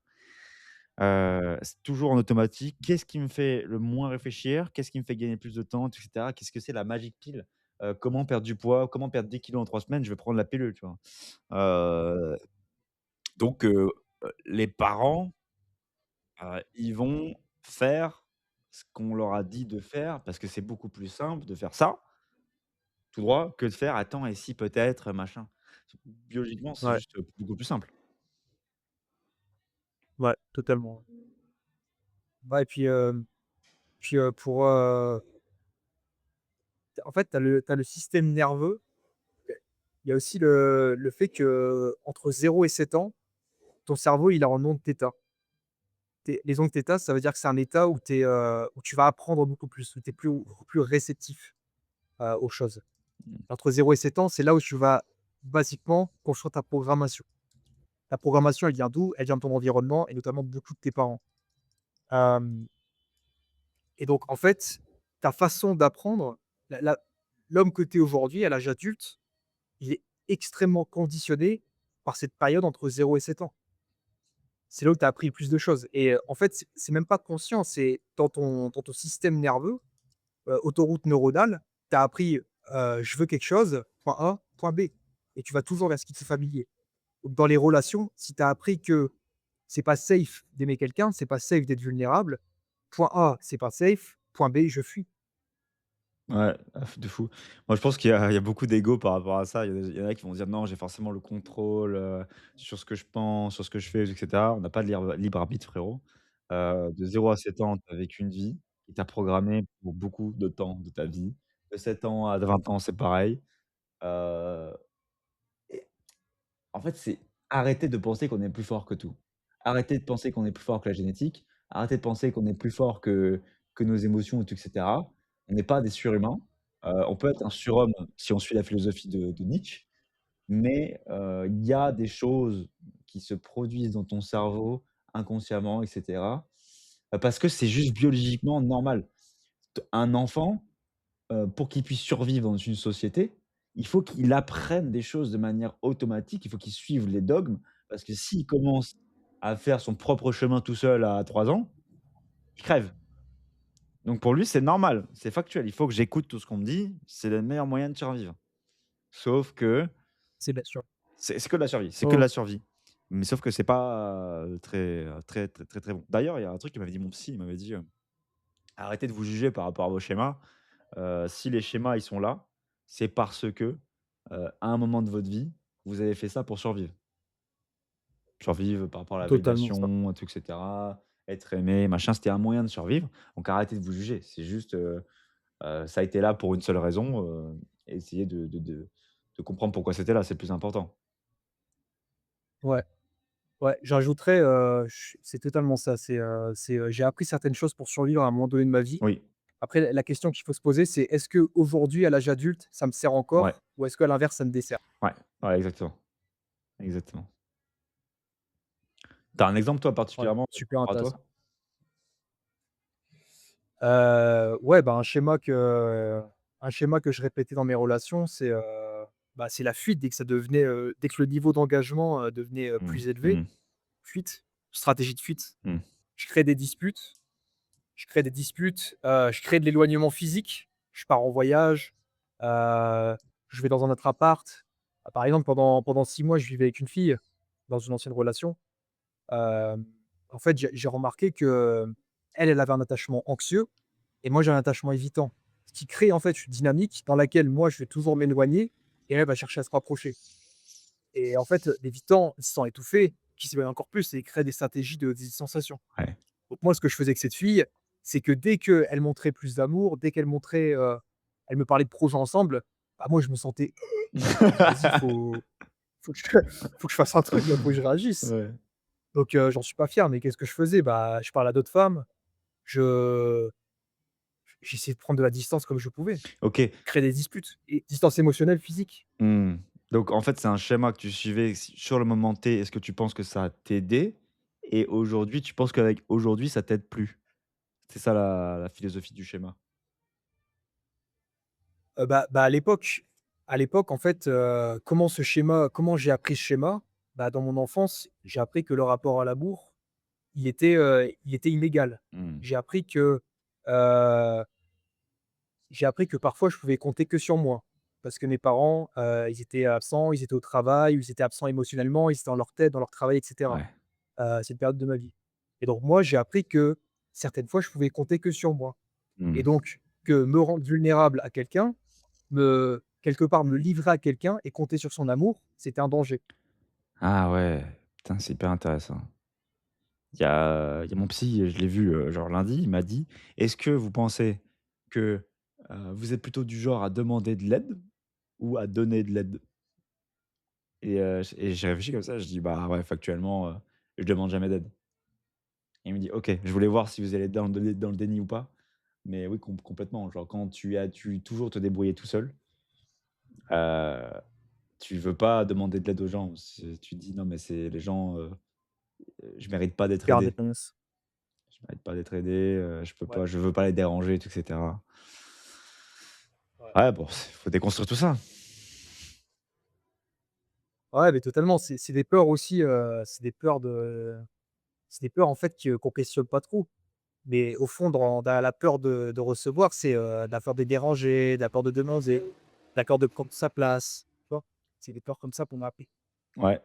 C'est toujours en automatique. Qu'est-ce qui me fait le moins réfléchir? Qu'est-ce qui me fait gagner plus de temps et cetera? Qu'est-ce que c'est la magic pill? Comment perdre du poids? Comment perdre 10 kilos en 3 semaines? Je vais prendre la pilule, tu vois? Heu, donc les parents, ils vont faire ce qu'on leur a dit de faire parce que c'est beaucoup plus simple de faire ça, tout droit, que de faire: «Attends et si peut-être, machin». Biologiquement, c'est Ouais, juste, beaucoup plus simple. ouais, totalement. Ouais et puis, en fait, tu as le système nerveux. il y a aussi le fait que entre 0 et 7 ans, ton cerveau, il est en ondes θ. Les ondes θ, ça veut dire que c'est un état où où tu vas apprendre beaucoup plus, où tu es plus réceptif, aux choses. Mmh. Entre 0 et 7 ans, c'est là où tu vas basiquement construire ta programmation. La programmation, elle vient d'où? Elle vient de ton environnement et notamment beaucoup de tes parents. Hem Et donc en fait, ta façon d'apprendre, la l'homme que tu es aujourd'hui à l'âge adulte, il est extrêmement conditionné par cette période entre 0 et 7 ans. C'est là où tu as appris le plus de choses et en fait, c'est même pas conscient, c'est dans ton système nerveux, autoroute neuronale, tu as appris, «Je veux quelque chose, point A, point B» et tu vas toujours vers ce qui te fait familier. Donc dans les relations, si tu as appris que c'est pas safe d'aimer quelqu'un, c'est pas safe d'être vulnérable, point A, c'est pas safe, point B, je fuis. Ouais, ah f de fou. Moi, je pense qu'il y a beaucoup d'ego par rapport à ça. Il y en a qui vont dire: «Non, j'ai forcément le contrôle, sur ce que je pense, sur ce que je fais et cetera». On n'a pas de libre arbitre frérot. De 0 à 7 ans, tu as vécu une vie qui t'a programmé pour beaucoup de temps de ta vie. De 7 ans à 20 ans, c'est pareil. Heu et en fait, c'est arrêter de penser qu'on est plus fort que tout. Arrêter de penser qu'on est plus fort que la génétique. Arrêter de penser qu'on est plus fort que nos émotions et tout et cetera. On n'est pas des surhumains. On peut être un surhomme si on suit la philosophie de Nietzsche, mais il y a des choses qui se produisent dans ton cerveau inconsciemment et cetera, parce que c'est juste biologiquement normal. Un enfant, pour qu'il puisse survivre dans une société, il faut qu'il apprenne des choses de manière automatique, il faut qu'il suive les dogmes, parce que s'il commence à faire son propre chemin tout seul à 3 ans, il crève. Donc pour lui, c'est normal, c'est factuel. Il faut que j'écoute tout ce qu'on me dit, c'est le meilleur moyen de survivre. Sauf que C'est bien sûr. c'est que de la survie, c'est que de Mmh. la survie. Mais sauf que c'est pas, très bon. D'ailleurs, il y a un truc que m'avait dit mon psy, il m'avait dit, «Arrêtez de vous juger par rapport à vos schémas. Si les schémas, ils sont là, c'est parce que, à un moment de votre vie, vous avez fait ça pour survivre. Survivre par rapport à la Totalement ça. validation, tout et cetera, être aimé, machin, c'était un moyen de survivre. Donc arrêtez de vous juger. C'est juste, ça a été là pour une seule raison, essayez de comprendre pourquoi c'était là, c'est le plus important. Ouais, ouais, j'ajouterais, ch c'est totalement ça. J'ai appris certaines choses pour survivre à un moment donné de ma vie. Oui, Après la question qu'il faut se poser, c'est: «Est-ce qu'aujourd'hui, à l'âge adulte, ça me sert ouais, encore ou est-ce qu'à l'inverse, ça me dessert?» ouais, ouais, exactement, exactement. Tu as un exemple toi Voilà, particulièrement par super rapport à intéressant. toi? Ouais, bah, un schéma que je répétais dans mes relations, c'est la fuite dès que le niveau d'engagement, devenait, Mmh. plus élevé. Mmh. Fuite, stratégie de fuite. Mmh. Je crée des disputes je crée de l'éloignement physique. Je pars en voyage, heu, je vais dans un autre appart. Par exemple, pendant 6 mois, je vivais avec une fille, dans une ancienne relation. Hem, En fait, j'ai remarqué que elle avait un attachement anxieux et moi, j'ai un attachement évitant. Ce qui crée, en fait, une dynamique dans laquelle moi, je vais toujours m'éloigner et elle va chercher à se rapprocher et en fait, l'évitant, il se sent étouffé, qui s'éloigne encore plus et il crée des stratégies de distanciation. Ouais. Donc moi, ce que je faisais avec cette fille, c'est que dès qu'elle montrait plus d'amour, dès qu'elle montrait, elle me parlait de projets ensemble, bah, moi, je me sentais: «Vas-y, faut que je faut que je fasse un truc là, faut que je réagisse». Ouais. Donc j'en suis pas fier, mais qu'est-ce que je faisais? Bah, je parlais à d'autres femmes, je j'essayais de prendre de la distance comme je pouvais, OK. créer des disputes et distance émotionnelle, physique. Mmh. Donc en fait, c'est un schéma que tu suivais sur le moment T. Est-ce que tu penses que ça a t'aidé? Et aujourd'hui, tu penses qu'avec aujourd'hui, ça t'aide plus? C'est ça la philosophie du schéma? Bah, à l'époque, en fait, comment j'ai appris ce schéma? Bah, dans mon enfance, j'ai appris que le rapport à l'amour, il était inégal. Mmh. J'ai appris que, heu, j'ai appris que parfois je pouvais compter que sur moi. Parce que mes parents, ils étaient absents, ils étaient au travail, ils étaient absents émotionnellement, ils étaient dans leur tête, dans leur travail et cetera. Ouais. Cette période de ma vie et donc moi, j'ai appris que certaines fois, je pouvais compter que sur moi et Mmh. donc que me rendre vulnérable à quelqu'un, quelque part me livrer à quelqu'un et compter sur son amour, c'était un danger. Ah ouais, putain, c'est hyper intéressant. Il y a mon psy, je l'ai vu, genre lundi, il m'a dit: «Est-ce que vous pensez que, vous êtes plutôt du genre à demander de l'aide ou à donner de l'aide?» et j'ai réfléchi comme ça, je dis: «Bah, ouais, factuellement, je demande jamais d'aide». Et il me dit: «OK, je voulais voir si vous allez être dans le déni ou pas, mais oui, complètement». Genre quand tu as dû toujours te débrouiller tout seul, heu, tu veux pas demander de l'aide aux gens. Tu te dis: «Non, mais c'est les gens, je mérite pas d'être Faire aidé. dépense. Je mérite pas d'être aidé, Ouais, je veux pas les déranger et tout et cetera». ouais. Ouais, bon, faut déconstruire tout ça. Ouais, mais totalement, c'est des peurs aussi, c'est des peurs en fait qu'on questionne pas trop. Mais au fond, dans la peur de recevoir, c'est, la peur de déranger, la peur de demander, la peur de prendre sa place, tu vois? C'est des peurs comme ça qu'on a appris. Ouais,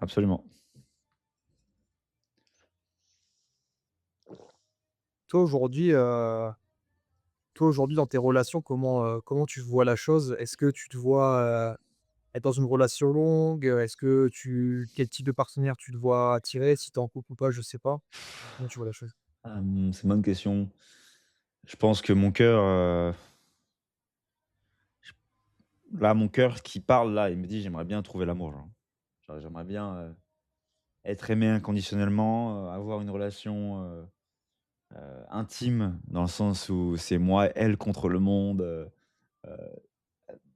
absolument. Toi aujourd'hui, heu, Toi aujourd'hui dans tes relations, comment tu vois la chose? Est-ce que tu te vois, être dans une relation longue? Est-ce que tu quel type de partenaire tu te vois attirer? Si tu es en couple ou pas, je sais pas. Comment tu vois la chose? C'est une bonne question. Je pense que mon cœur, là, mon cœur qui parle là, il me dit: «J'aimerais bien trouver l'amour», genre. Genre j'aimerais bien, être aimé inconditionnellement, avoir une relation, intime dans le sens où c'est moi, elle contre le monde, heu,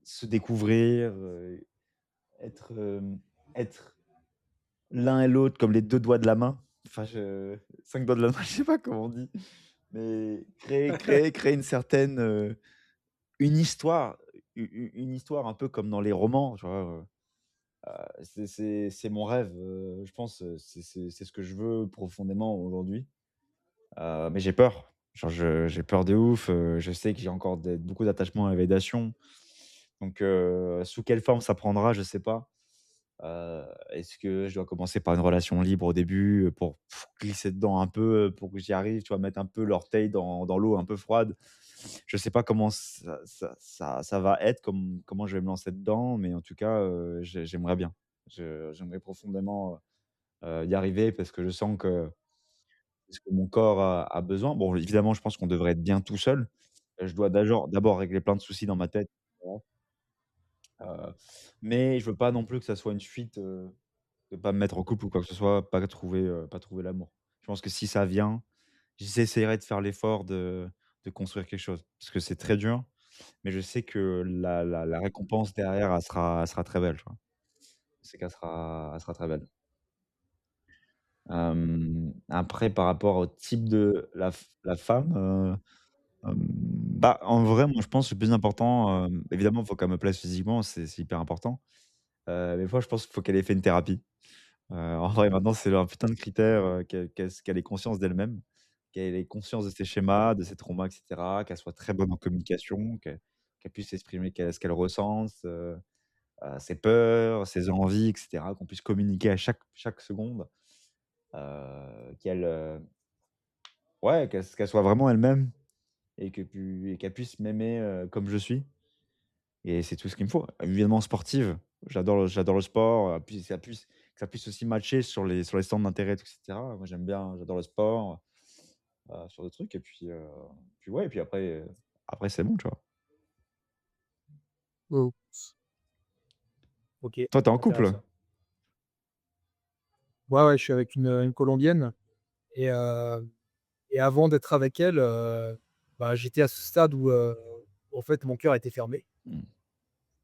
se découvrir, être, être l'un et l'autre comme les 2 doigts de la main. Enfin je 5 doigts de la main, je sais pas comment on dit, mais créer une certaine, une histoire, une histoire un peu comme dans les romans, tu vois? C'est mon rêve, je pense, c'est ce que je veux profondément aujourd'hui, mais j'ai peur. Genre j'ai peur de ouf, je sais que j'ai encore beaucoup d'attachement à la validation, donc sous quelle forme ça prendra, je sais pas. Est-ce que je dois commencer par une relation libre au début, pour glisser dedans un peu, pour que j'y arrive, tu vois? Mettre un peu l'orteil dans l'eau un peu froide. Je sais pas comment ça va être, comment je vais me lancer dedans, mais en tout cas, j'aimerais bien. J'aimerais profondément, y arriver parce que je sens que c'est ce que mon corps a besoin. Bon, évidemment, je pense qu'on devrait être bien tout seul. Je dois d'abord régler plein de soucis dans ma tête, voilà, heu, mais je veux pas non plus que ça soit une fuite, de pas me mettre en couple ou quoi que ce soit, pas trouver l'amour. Je pense que si ça vient, j'essaierai de faire l'effort de construire quelque chose. Parce que c'est très dur, mais je sais que la récompense derrière, elle sera très belle, tu vois? Je sais elle sera très belle. Après par rapport au type de la femme, bah, en vrai, moi, je pense que le plus important, évidemment, il faut qu'elle me plaise physiquement, c'est hyper important. Mais moi, je pense qu'il faut qu'elle ait fait une thérapie. En vrai, maintenant, c'est un putain de critère, qu'elle ait conscience d'elle-même, qu'elle ait conscience de ses schémas, de ses traumas et cetera, qu'elle soit très bonne en communication, qu'elle puisse exprimer ce qu'elle ressent, ses peurs, ses envies et cetera, qu'on puisse communiquer à chaque seconde, qu'elle, ouais, qu'elle soit vraiment elle-même et qu'elle puisse m'aimer, comme je suis et c'est tout ce qu'il me faut. Évidemment sportive, j'adore le sport, puis que ça puisse aussi matcher sur les centres d'intérêt et tout et cetera. Moi j'aime bien, j'adore le sport, sur des trucs et puis ouais et puis après c'est bon, tu vois? Oh, OK, Toi, tu es en couple? intéressant. Ouais, ouais, je suis avec une colombienne et avant d'être avec elle, bah, j'étais à ce stade où, en fait, mon cœur était fermé Mmh,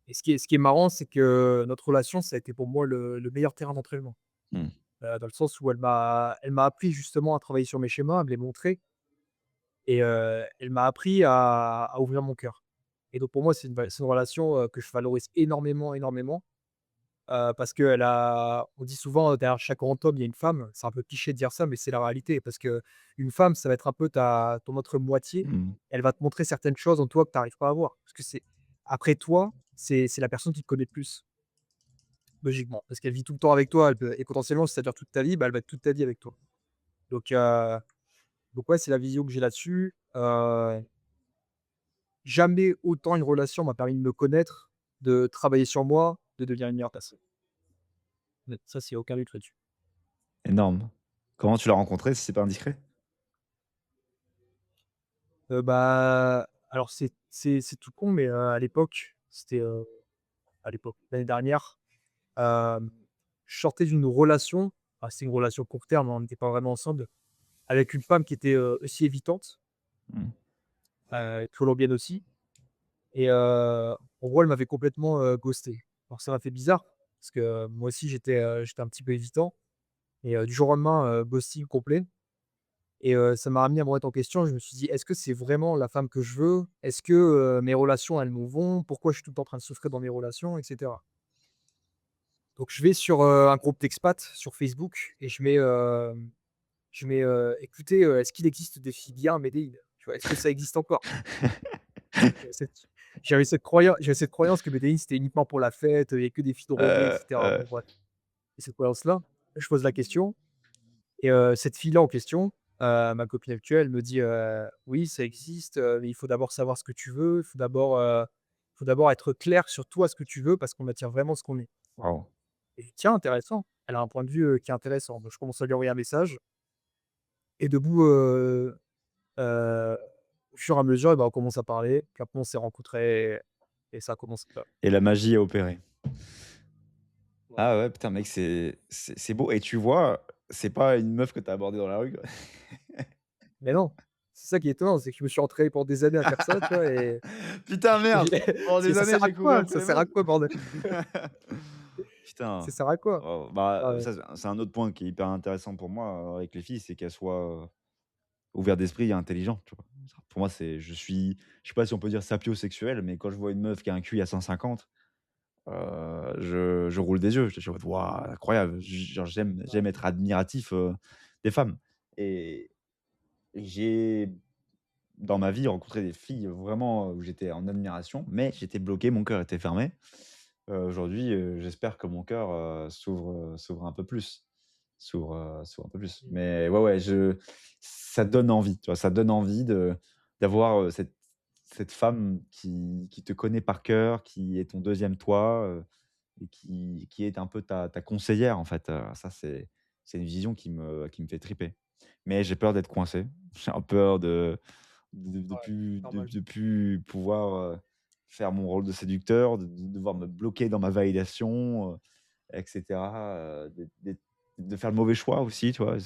et ce qui est marrant, c'est que notre relation, ça a été pour moi le meilleur terrain d'entraînement. mmh, Dans le sens où elle m'a appris justement à travailler sur mes schémas, à me les montrer et elle m'a appris à ouvrir mon cœur et donc pour moi, c'est une relation, que je valorise énormément, énormément, parce qu'elle a on dit souvent, derrière chaque grand homme, il y a une femme. C'est un peu cliché de dire ça, mais c'est la réalité parce qu'une femme, ça va être un peu ton autre moitié. mmh, Elle va te montrer certaines choses en toi que tu arrives pas à voir parce que c'est après toi, c'est la personne qui te connaît le plus, logiquement, parce qu'elle vit tout le temps avec toi, elle peut et potentiellement, si ça dure toute ta vie, bah, elle va être toute ta vie avec toi. Donc heu, donc ouais, c'est la vision que j'ai là-dessus. Jamais autant une relation m'a permis de me connaître, de travailler sur moi, de devenir une meilleure personne. Ça, c'est aucun doute là-dessus. énorme. Comment tu l'as rencontrée si c'est pas indiscret? Bah, alors c'est tout con, mais à l'époque, l'année dernière, hem, je sortais d'une relation, c'était une relation court terme, on n'était pas vraiment ensemble, avec une femme qui était, aussi évitante, Mmh. colombienne aussi et en gros, elle m'avait complètement, ghosté. Alors ça m'a fait bizarre parce que moi aussi j'étais un petit peu évitant et du jour au lendemain, ghosting complet et ça m'a ramené à me remettre en question. Je me suis dit: «Est-ce que c'est vraiment la femme que je veux? Est-ce que, mes relations, elles me vont? Pourquoi je suis tout le temps en train de souffrir dans mes relations?» et cetera. Donc je vais sur, un groupe d'expats sur Facebook et «Écoutez, est-ce qu'il existe des filles bien à Medellín?» Tu vois? Est-ce que ça existe encore? J'avais cette j'avais cette croyance que Medellín, c'était uniquement pour la fête, il y avait que des filles droguées et cetera. Ouais. Bon bref et cette croyance-là, je pose la question et cette fille-là en question, ma copine actuelle me dit: «Oui, ça existe, mais il faut d'abord savoir ce que tu veux, il faut d'abord être clair sur toi, ce que tu veux, parce qu'on attire vraiment ce qu'on est». Waouh. Et je dis: «Tiens, intéressant, elle a un point de vue, qui est intéressant». Donc je commence à lui envoyer un message et debout, au fur et à mesure, et ben, on commence à parler, puis après on s'est rencontrés et ça a commencé là. Et la magie a opéré. Voilà. Ah ouais, putain mec, c'est beau et tu vois, c'est pas une meuf que tu as abordée dans la rue, quoi. Mais non, c'est ça qui est étonnant, c'est que je me suis entraîné pendant des années à faire ça, tu vois? Et Putain merde! Pendant c'est des ça années, sert à j'ai couru quoi? après Ça les sert à meufs. quoi, bordel? Putain. Ça sert à quoi? Waouh, bah, Ah ouais. ça c'est un autre point qui est hyper intéressant pour moi, avec les filles, c'est qu'elles soient, ouvertes d'esprit et intelligentes, tu vois? Pour moi, je sais pas si on peut dire sapiosexuel, mais quand je vois une meuf qui a un QI à 150, je roule des yeux. Je suis en mode: «Waouh, incroyable!» Genre j'aime être admiratif, des femmes et j'ai, dans ma vie, rencontré des filles vraiment où j'étais en admiration, mais j'étais bloqué, mon cœur était fermé. Aujourd'hui, j'espère que mon cœur, s'ouvre un peu plus. S'ouvre un peu plus. Mmh. Mais ouais, ouais, ça donne envie, tu vois? Ça donne envie d'avoir, cette femme qui te connaît par cœur, qui est ton deuxième toi, et qui est un peu ta conseillère, en fait. Ça, c'est une vision qui me fait triper. Mais j'ai peur d'être coincé. J'ai un peur Ouais, normal. de plus pouvoir, faire mon rôle de séducteur, de devoir me bloquer dans ma validation, et cetera, de faire le mauvais choix aussi, tu vois?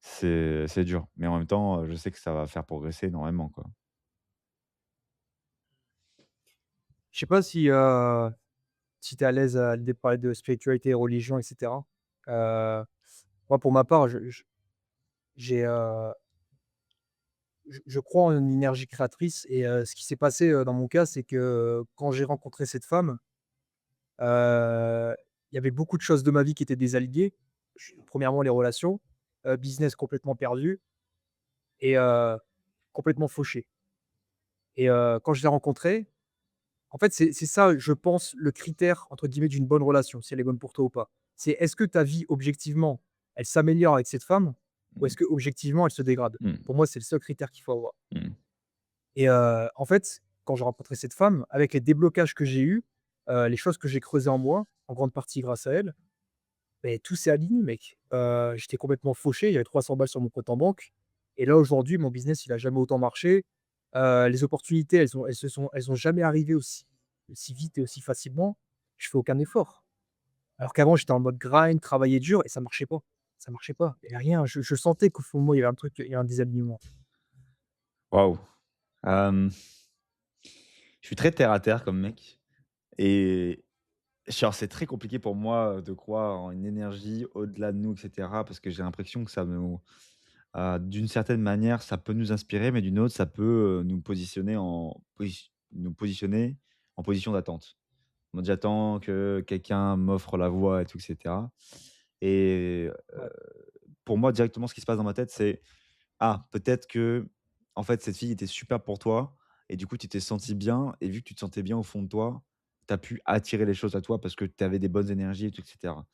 C'est dur, mais en même temps, je sais que ça va faire progresser énormément, quoi. Je sais pas si tu es à l'aise à l'idée de parler de spiritualité, religion et cetera? Moi, pour ma part, j'ai, je crois en une énergie créatrice et ce qui s'est passé, dans mon cas, c'est que, quand j'ai rencontré cette femme, il y avait beaucoup de choses de ma vie qui étaient désalignées. Premièrement, les relations, business complètement perdu et complètement fauché et quand je l'ai rencontrée, en fait, c'est ça, je pense, le critère entre guillemets «d'une bonne relation», si elle est bonne pour toi ou pas. C'est est-ce que ta vie objectivement, elle s'améliore avec cette femme ou Mmh. est-ce que objectivement elle se dégrade? Mmh. Pour moi, c'est le seul critère qu'il faut avoir. Mmh. Et en fait, quand j'ai rencontré cette femme, avec les déblocages que j'ai eus, les choses que j'ai creusées en moi, en grande partie grâce à elle, beh, tout s'est aligné mec. J'étais complètement fauché, il y avait 300 balles sur mon compte en banque et là aujourd'hui mon business il a jamais autant marché. Les opportunités elles ont jamais arrivé aussi vite et aussi facilement. Je fais aucun effort. Alors qu'avant j'étais en mode grind, travailler dur et ça marchait pas. Ça marchait pas. Il y avait rien, je sentais qu'au fond de moi il y avait un truc, il y a un désalignement. Waouh! Hem, je suis très terre à terre comme mec et genre, c'est très compliqué pour moi, de croire en une énergie au-delà de nous et cetera parce que j'ai l'impression que d'une certaine manière, ça peut nous inspirer, mais d'une autre, ça peut, nous positionner en position d'attente. En mode, j'attends que quelqu'un m'offre la voie et tout et cetera et Ouais. pour moi, directement, ce qui se passe dans ma tête, c'est: «Ah, peut-être que en fait, cette fille était super pour toi et du coup, tu t'es senti bien et vu que tu te sentais bien au fond de toi, tu as pu attirer les choses à toi parce que tu avais des bonnes énergies et tout et cetera».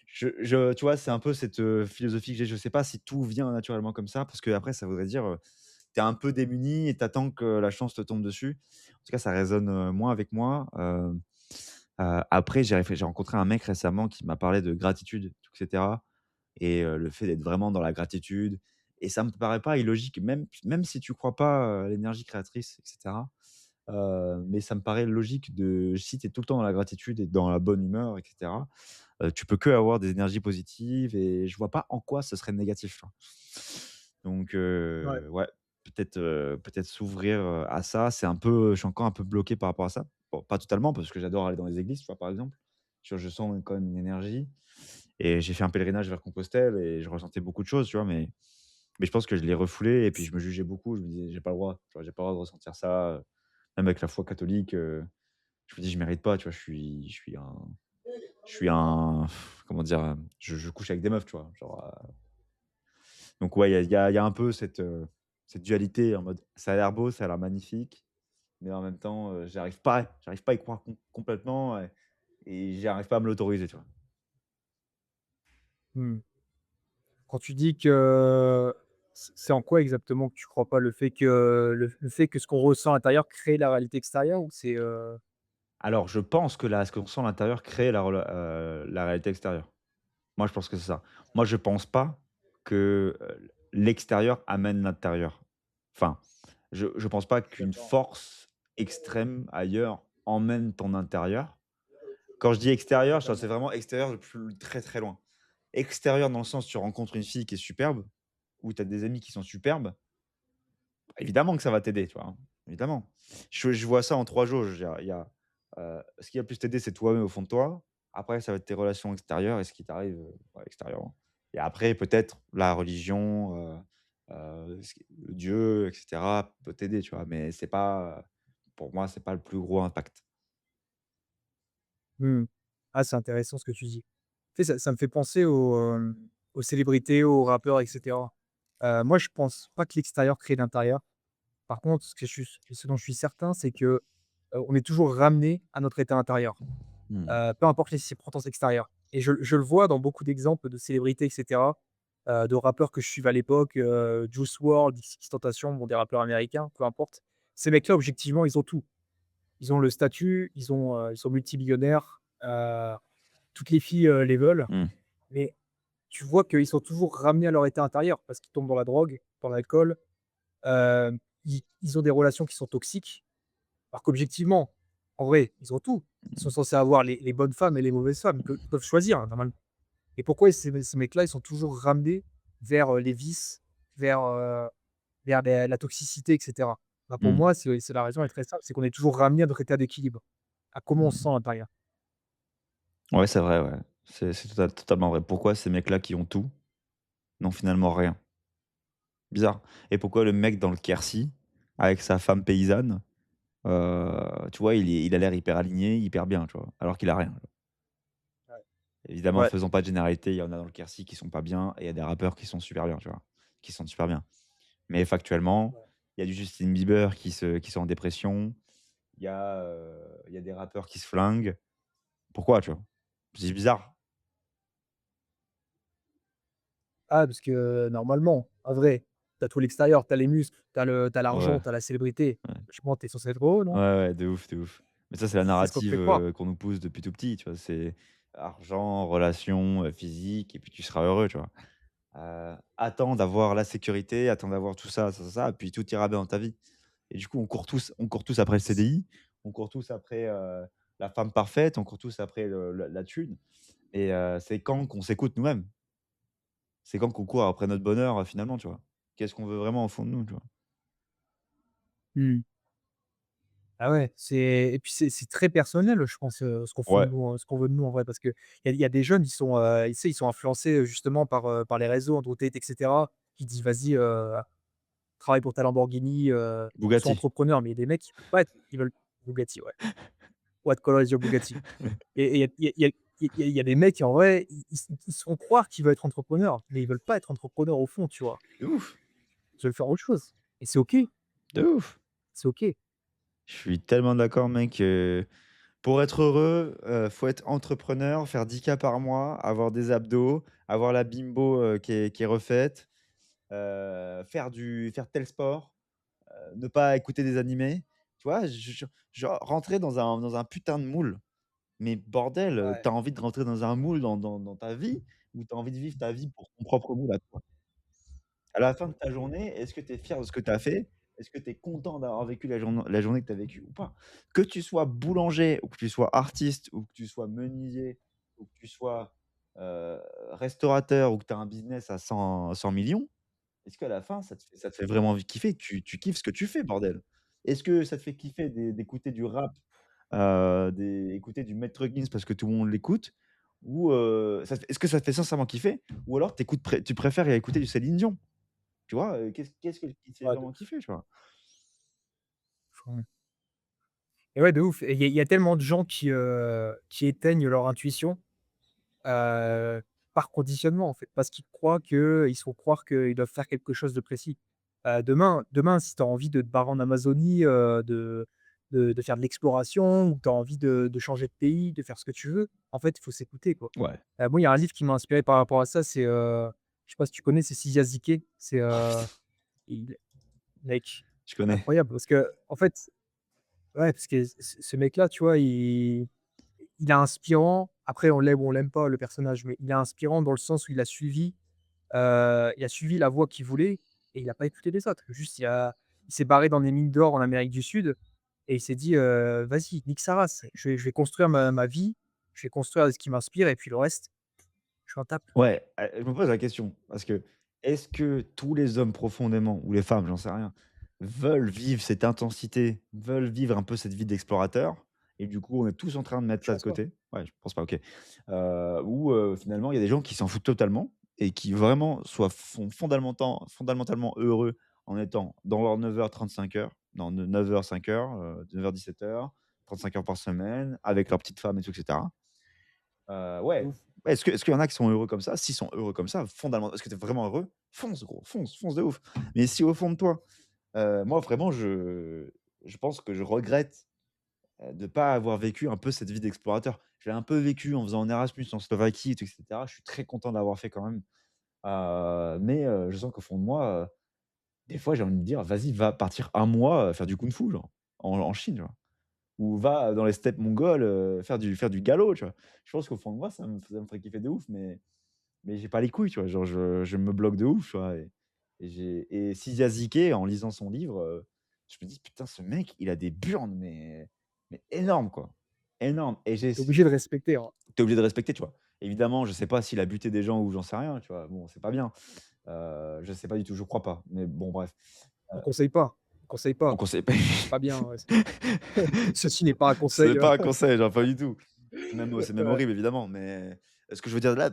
Tu vois, c'est un peu cette, philosophie que j'ai. Je sais pas si tout vient naturellement comme ça parce qu'après ça voudrait dire, tu es un peu démuni et tu attends que la chance te tombe dessus. En tout cas, ça résonne, moins avec moi. Après j'ai rencontré un mec récemment qui m'a parlé de gratitude, tout et cetera et le fait d'être vraiment dans la gratitude et ça me paraît pas illogique, même si tu crois pas, à l'énergie créatrice et cetera. Mais ça me paraît logique de si tu es tout le temps dans la gratitude et dans la bonne humeur et cetera, tu peux que avoir des énergies positives et je vois pas en quoi ce serait négatif, tu vois? Donc Ouais. ouais, peut-être s'ouvrir, à ça. C'est un peu je suis encore un peu bloqué par rapport à ça. Bon, pas totalement parce que j'adore aller dans les églises, tu vois, par exemple. Je sens quand même une énergie et j'ai fait un pèlerinage vers Compostelle et je ressentais beaucoup de choses, tu vois? Mais je pense que je l'ai refoulé et puis je me jugeais beaucoup. Je me disais: «J'ai pas le droit, tu vois? J'ai pas le droit de ressentir ça», même avec la foi catholique, je me dis: «Je mérite pas», tu vois? Je suis un comment dire? Je couche avec des meufs, tu vois? Genre, donc ouais, il y a un peu cette dualité en mode ça a l'air beau, ça a l'air magnifique, mais en même temps, j'arrive pas à y croire complètement et j'arrive pas à me l'autoriser, tu vois? Mmh. Quand tu dis que c'est en quoi exactement que tu crois pas? Le fait que ce qu'on ressent à l'intérieur crée la réalité extérieure ou c'est, Alors je pense que là, ce qu'on sent à l'intérieur crée la réalité extérieure. Moi, je pense que c'est ça. Moi, je pense pas que, l'extérieur amène l'intérieur. Enfin, je pense pas qu'une d'accord, force extrême ailleurs emmène ton intérieur. Quand je dis extérieur, c'est totalement. vraiment extérieur le plus très, très loin. Extérieur dans le sens, tu rencontres une fille qui est superbe ou tu as des amis qui sont superbes, évidemment que ça va t'aider, tu vois? Hein, évidemment. Je vois ça en 3 jauges. Il y a, ce qui va plus t'aider, c'est toi-même au fond de toi. Après, ça va être tes relations extérieures et ce qui t'arrive, ouais, extérieurement. Et après, peut-être la religion, ce qui Dieu et cetera peut t'aider, tu vois? Mais c'est pas, pour moi, c'est pas le plus gros impact. Mmh. Ah, c'est intéressant ce que tu dis. Tu sais, ça me fait penser aux célébrités, aux rappeurs et cetera. Moi, je pense pas que l'extérieur crée l'intérieur. Par contre, ce dont je suis certain, c'est que, on est toujours ramené à notre état intérieur, Mmh. peu importe les circonstances extérieures et je le vois dans beaucoup d'exemples de célébrités et cetera, de rappeurs que je suivais à l'époque, Juice WRLD, XXXTentacion, bon, des rappeurs américains, peu importe. Ces mecs-là, objectivement, ils ont tout. Ils ont le statut, ils sont multimillionnaires, toutes les filles, les veulent, Mmh. mais tu vois qu'ils sont toujours ramenés à leur état intérieur parce qu'ils tombent dans la drogue, dans l'alcool, ils ont des relations qui sont toxiques. Alors qu'objectivement, en vrai, ils ont tout. Ils sont censés avoir les bonnes femmes et les mauvaises femmes que ils peuvent choisir, hein, normalement. Et pourquoi ces mecs-là, ils sont toujours ramenés vers, les vices, vers, vers la toxicité et cetera? Bah, pour Mmh. moi, c'est la raison est très simple, c'est qu'on est toujours ramené à notre état d'équilibre, à comment on se sent Mmh. à l'intérieur. Ouais, c'est vrai, ouais. C'est totalement vrai. Pourquoi ces mecs-là qui ont tout n'ont finalement rien? Bizarre. Et pourquoi le mec dans le Quercy, avec sa femme paysanne, tu vois, il a l'air hyper aligné, hyper bien, tu vois? Alors qu'il a rien. Ouais. Évidemment, Ouais, faisons pas de généralité, il y en a dans le Quercy qui sont pas bien et il y a des rappeurs qui sont super bien, tu vois? Qui sont super bien. Mais factuellement, ouais. il y a du Justin Bieber qui sont en dépression, il y a des rappeurs qui se flinguent. Pourquoi, tu vois? C'est bizarre. Ah, parce que normalement, en vrai, tu as tout l'extérieur, tu as les muscles, tu as Ouais, l'argent, tu as la célébrité. ouais. Logiquement, tu es censé être heureux, Ouais, non? ouais, de ouf, de ouf. Mais ça, c'est la C'est ce qu'on te narrative, fait croire. qu'on nous pousse depuis tout petit, tu vois? C'est argent, relations, physique et puis tu seras heureux, tu vois? Attends d'avoir la sécurité, attends d'avoir tout ça, ça, ça, puis tout ira bien dans ta vie. Et du coup, on court tous après le CDI, on court tous après, la femme parfaite, on court tous après la thune et c'est quand qu'on s'écoute nous-mêmes? C'est quand qu'on court après notre bonheur, finalement, tu vois? Qu'est-ce qu'on veut vraiment au fond de nous, tu vois? Mmh. Ah ouais, et puis c'est très personnel, je pense, Ouais. ce qu'on veut de nous en vrai parce qu'il y a des jeunes, tu sais, ils sont influencés, justement par les réseaux, Andrew Tate et cetera, qui disent: «Vas-y, travaille pour ta Lamborghini, sois Bugatti. entrepreneur», mais il y a des mecs qui veulent pas être ils veulent Bugatti, ouais. What color is your Bugatti? Et il y a des mecs, en vrai, ils se font croire qu'ils veulent être entrepreneurs, mais ils veulent pas être entrepreneurs au fond, tu vois? De ouf, Ils veulent faire autre chose et c'est OK, de ouf. c'est OK. Je suis tellement d'accord, mec, pour être heureux, faut être entrepreneur, faire 10K par mois, avoir des abdos, avoir la bimbo, qui est refaite, faire tel sport, ne pas écouter des animés. Tu vois? Genre rentrer dans un putain de moule. Mais bordel, Ouais. tu envie de rentrer dans un moule dans ta vie ou t'as envie de vivre ta vie pour ton propre moule à toi? À la fin de ta journée, est-ce que tu es fier de ce que tu as fait? Est-ce que tu es content d'avoir vécu la journée que tu as vécue ou pas? Que tu sois boulanger ou que tu sois artiste ou que tu sois menuisier ou que tu sois, heu, restaurateur ou que tu as un business à 100 millions, est-ce qu'à la fin ça te fait vraiment kiffer? Tu kiffes ce que tu fais, bordel? Est-ce que ça te fait kiffer d'écouter du rap, écouter du Maître Gims parce que tout le monde l'écoute? Ou, est-ce que ça te fait sincèrement kiffer? Ou alors tu préfères écouter du Céline Dion? Tu vois? Qu'est-ce qui te fait Ouais, de vraiment ouf. kiffer, tu vois? Ouais. Et ouais, de ouf. Et il y a tellement de gens qui éteignent leur intuition, heu, par conditionnement, en fait, parce qu'ils croient qu'ils se font croire qu'ils doivent faire quelque chose de précis. Demain, si tu as envie de te barrer en Amazonie, de faire de l'exploration ou que tu as envie de changer de pays, de faire ce que tu veux, en fait, il faut s'écouter, quoi. Ouais. Moi, il y a un livre qui m'a inspiré par rapport à ça, c'est, je sais pas si tu connais, c'est Sizia Ziquet. C'est, Oh putain, il mec, je connais. incroyable parce qu'en fait ouais, parce que ce mec-là, tu vois, il est inspirant. Après, on l'aime ou on l'aime pas le personnage, mais il est inspirant dans le sens où il a suivi la voie qu'il voulait et il a pas écouté les autres. Juste, il s'est barré dans les mines d'or en Amérique du Sud et il s'est dit: «Vas-y, nique sa race. Je vais construire ma vie, je vais construire ce qui m'inspire et puis le reste, je m'en tape». Ouais, je me pose la question parce que est-ce que tous les hommes profondément ou les femmes, j'en sais rien, veulent vivre cette intensité, veulent vivre un peu cette vie d'explorateur et du coup, on est tous en train de mettre Je ça de pense pas. côté? Ouais, je pense pas, OK. Ou, finalement, il y a des gens qui s'en foutent totalement et qui vraiment sont fondamentalement heureux en étant dans leurs 9 heures 35 heures, non, 9 heures 5 heures, 9 heures 17 heures, 35 heures par semaine, avec leur petite femme et tout et cetera. De Ouais. ouf. Ouais, est-ce qu'il y en a qui sont heureux comme ça? S'ils sont heureux comme ça, fondamentalement est-ce que tu es vraiment heureux? Fonce gros, fonce, fonce de ouf. Mais si au fond de toi, moi vraiment je pense que je regrette, de pas avoir vécu un peu cette vie d'explorateur. Je l'ai un peu vécu en faisant un Erasmus en Slovaquie et tout et cetera. Je suis très content de l'avoir fait quand même. Mais je sens qu'au fond de moi, des fois j'ai envie de me dire: «Vas-y, va partir un mois, faire du kung-fu genre, en Chine», genre. Ou va dans les steppes mongoles, faire du galop, tu vois? Je pense qu'au fond de moi, ça me ferait kiffer de ouf, mais j'ai pas les couilles, tu vois? Genre je me bloque de ouf, tu vois? Et Sizia Ziquet, en lisant son livre, je me dis: «Putain, ce mec, il a des burnes, mais énormes, quoi. Énormes» et Tu es obligé de respecter, hein. tu obligé de respecter, tu vois? Évidemment, je sais pas s'il a buté des gens ou j'en sais rien, tu vois? Bon, c'est pas bien. Je sais pas du tout, je crois pas, mais bon, bref. On conseille pas, on conseille On pas. conseille pas. C'est pas bien, ouais. Ceci n'est pas un C'est conseil, pas un conseil, genre pas du tout. C'est même ouais. horrible évidemment, mais ce que je veux dire là,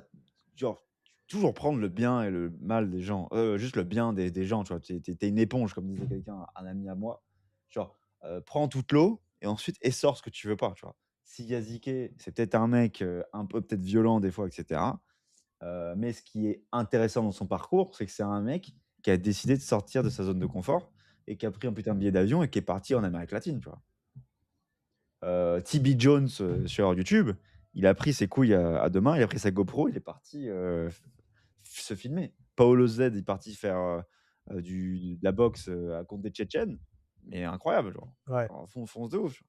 genre, toujours prendre le bien et le mal des gens, juste le bien des gens, tu vois? Tu es une éponge comme disait quelqu'un, un ami à moi. Genre, prends toute l'eau et ensuite essore ce que tu veux pas, tu vois? Si Yazike, c'est peut-être un mec, un peu peut-être violent des fois et cetera, mais ce qui est intéressant dans son parcours, c'est que c'est un mec qui a décidé de sortir de sa zone de confort et qui a pris un putain de billet d'avion et qui est parti en Amérique latine, tu vois? TB Jones, sur YouTube, il a pris ses couilles à 2 mains, il a pris sa GoPro, il est parti, se filmer. Paolo Z est parti faire, de la boxe, contre des Tchétchènes, mais incroyable, genre. Ouais. Genre fonce de ouf.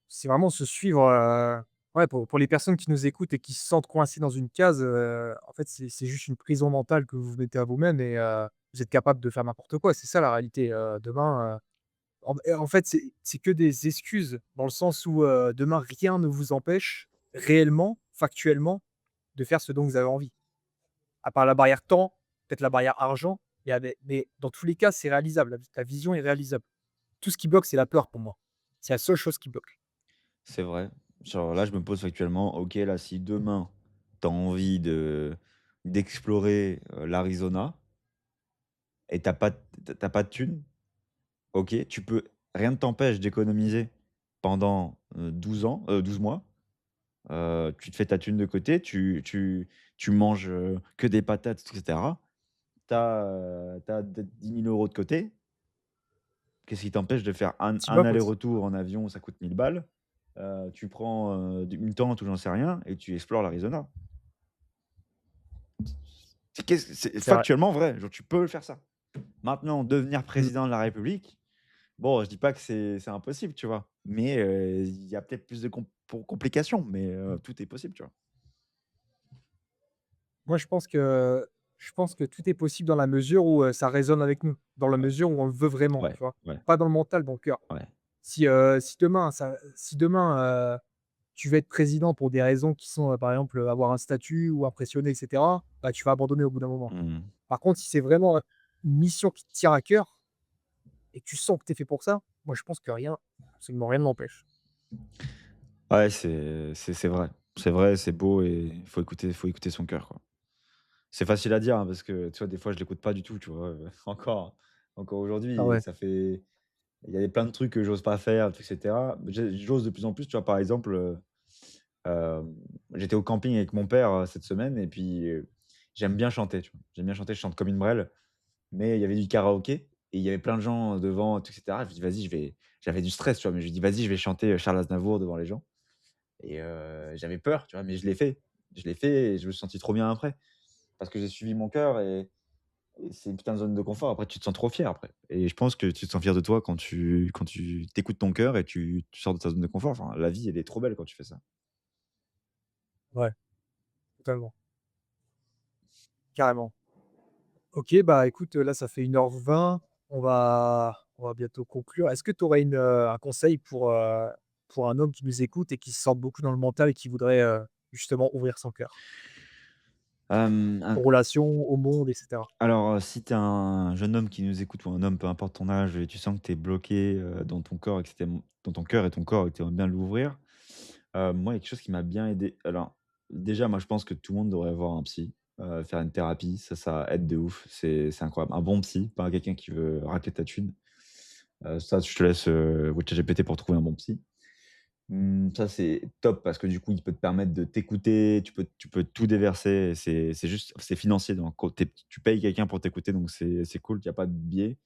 C'est vraiment se suivre, ouais, pour les personnes qui nous écoutent et qui se sentent coincées dans une case, en fait, c'est juste une prison mentale que vous vous mettez à vous-même et vous êtes capable de faire n'importe quoi. C'est ça la réalité, demain, en fait, c'est que des excuses dans le sens où, demain, rien ne vous empêche réellement, factuellement, de faire ce dont vous avez envie. À part la barrière temps, peut-être la barrière argent, mais dans tous les cas, c'est réalisable. La vision est réalisable. Tout ce qui bloque, c'est la peur pour moi. C'est la seule chose qui bloque. C'est vrai. Genre là, je me pose factuellement, OK, là, si demain, tu as envie d'explorer, l'Arizona et tu pas de thunes, OK, rien ne t'empêche d'économiser pendant, 12 ans, 12 mois. Tu te fais ta thune de côté, tu manges, que des patates et cetera. Tu as, peut-être 10 000 € de côté. Qu'est-ce qui t'empêche de faire Team un up aussi. aller-retour en avion, ça coûte 1000 balles. Tu prends, une tente ou j'en sais rien et tu explores l'Arizona. C'est C'est vrai. factuellement vrai, genre tu peux faire ça. Maintenant, devenir Mmh. président de la République, bon, je dis pas que c'est impossible, tu vois? Mais, il y a peut-être plus de complications, mais, tout est possible, tu vois? Moi, je pense que je pense que tout est possible dans la mesure où, ça résonne avec nous, dans la Ouais, mesure où on le veut vraiment, ouais, tu vois? ouais, Pas dans le mental, dans le cœur. ouais. Si demain, tu veux être président pour des raisons qui sont, par exemple, avoir un statut ou impressionner et cetera, bah, tu vas abandonner au bout d'un moment. Mmh. Par contre, si c'est vraiment, une mission qui te tient à cœur et que tu sens que tu es fait pour ça, moi je pense que rien, absolument rien ne l'empêche. Ouais, c'est vrai. C'est vrai, c'est beau et il faut écouter son cœur, quoi. C'est facile à dire, hein, parce que, tu vois, des fois, je l'écoute pas du tout, tu vois? Encore Ah aujourd'hui et ouais. ça fait il y a plein de trucs que j'ose pas faire, et cetera. J'ose de plus en plus, tu vois? Par exemple, j'étais au camping avec mon père, cette semaine et puis, j'aime bien chanter, tu vois? J'aime bien chanter, je chante comme une brêle, mais il y avait du karaoké et il y avait plein de gens devant et cetera. Je me dis: «Vas-y, je vais» j'avais du stress, tu vois? Mais je me dis: «Vas-y, je vais chanter, Charles Aznavour devant les gens» et j'avais peur, tu vois? Mais je l'ai fait. Je l'ai fait et je me suis senti trop bien après parce que j'ai suivi mon cœur et c'est une putain de zone de confort. Après, tu te sens trop fier après et je pense que tu te sens fier de toi quand tu t'écoutes ton cœur et tu sors de ta zone de confort. Enfin, la vie, elle est trop belle quand tu fais ça. Ouais, totalement, carrément. OK, bah, écoute, là, ça fait 1h20. On va bientôt conclure. Est-ce que tu aurais un conseil pour un homme qui nous écoute et qui se sent beaucoup dans le mental et qui voudrait, justement ouvrir son cœur? Un Aux relations, au monde et cetera. alors, si tu es un jeune homme qui nous écoute ou un homme, peu importe ton âge et tu sens que tu es bloqué, dans ton corps et que dans ton cœur et ton corps et que tu aimerais bien l'ouvrir, moi, il y a quelque chose qui m'a bien aidé. Alors, déjà, moi, je pense que tout le monde devrait voir un psy, faire une thérapie. Ça aide de ouf. C'est incroyable. Un bon psy, pas quelqu'un qui veut racler ta thune. Ça, je te laisse, ChatGPT pour trouver un bon psy. Ça, c'est top parce que du coup, il peut te permettre de t'écouter, tu peux tout déverser, c'est juste c'est financier donc tu payes quelqu'un pour t'écouter donc c'est cool, il y a pas de biais.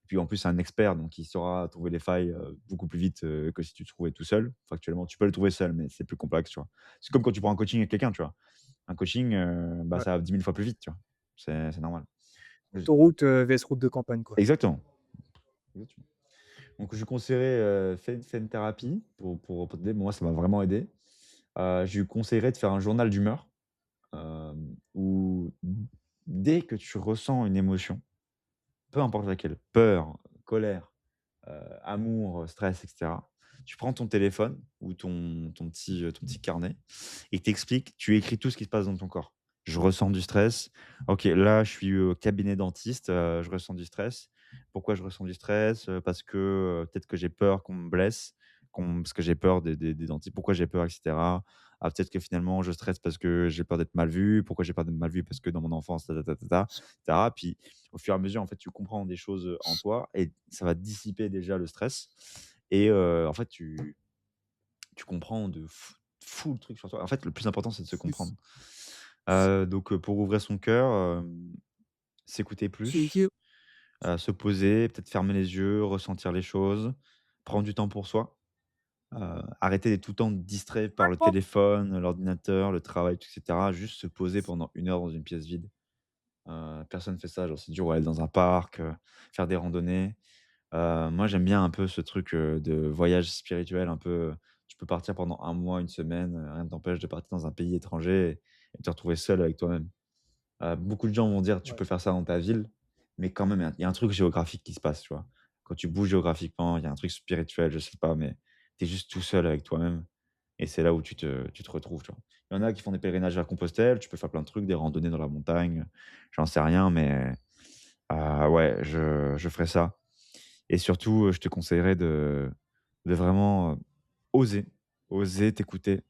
Puis en plus, c'est un expert donc il saura trouver les failles, beaucoup plus vite, que si tu te trouvais tout seul. Factuellement, tu peux le trouver seul, mais c'est plus complexe, tu vois? C'est comme quand tu prends un coaching avec quelqu'un, tu vois? Un coaching, bah, Ouais. ça va 10 000 fois plus vite, tu vois? C'est normal. Je Autoroute, vs route de campagne, quoi. exactement, exactement. Donc je lui conseillerais, fais une thérapie pour t'aider. Moi, ça m'a vraiment aidé. Je lui conseillerais de faire un journal d'humeur, où dès que tu ressens une émotion, peu importe laquelle, peur, colère, amour, stress et cetera, tu prends ton téléphone ou ton petit carnet et tu écris tout ce qui se passe dans ton corps. Je ressens du stress. OK, là, je suis au cabinet dentiste, je ressens du stress. Pourquoi je ressens du stress? Parce que, peut-être que j'ai peur qu'on me blesse, parce que j'ai peur des dentistes. Pourquoi j'ai peur et cetera? Ah, peut-être que finalement je stresse parce que j'ai peur d'être mal vu. Pourquoi j'ai peur d'être mal vu? Parce que dans mon enfance, ta ta ta ta ta, et cetera. Puis au fur et à mesure, en fait, tu comprends des choses, en toi et ça va dissiper déjà le stress et en fait, tu comprends de fou le truc sur toi. En fait, le plus important, c'est de se C'est comprendre. Donc pour ouvrir son cœur, s'écouter c'est plus, que se poser, peut-être fermer les yeux, ressentir les choses, prendre du temps pour soi, arrêter d'être tout le temps distrait par le téléphone, l'ordinateur, le travail, et cetera. Juste se poser pendant 1 heure dans une pièce vide. Personne fait ça, genre c'est dur, ouais, aller dans un parc, faire des randonnées. Moi, j'aime bien un peu ce truc, de voyage spirituel un peu, tu peux partir pendant un mois, une semaine, rien ne t'empêche de partir dans un pays étranger et te retrouver seul avec toi-même. Beaucoup de gens vont dire: «Tu ouais, peux faire ça dans ta ville», mais quand même, il y a un truc géographique qui se passe, tu vois? Quand tu bouges géographiquement, il y a un truc spirituel, je sais pas, mais tu es juste tout seul avec toi-même et c'est là où tu te retrouves, tu vois? Il y en a qui font des pèlerinages vers Compostelle, tu peux faire plein de trucs, des randonnées dans la montagne, j'en sais rien, mais ouais, je ferais ça et surtout, je te conseillerais de vraiment, oser, oser t'écouter,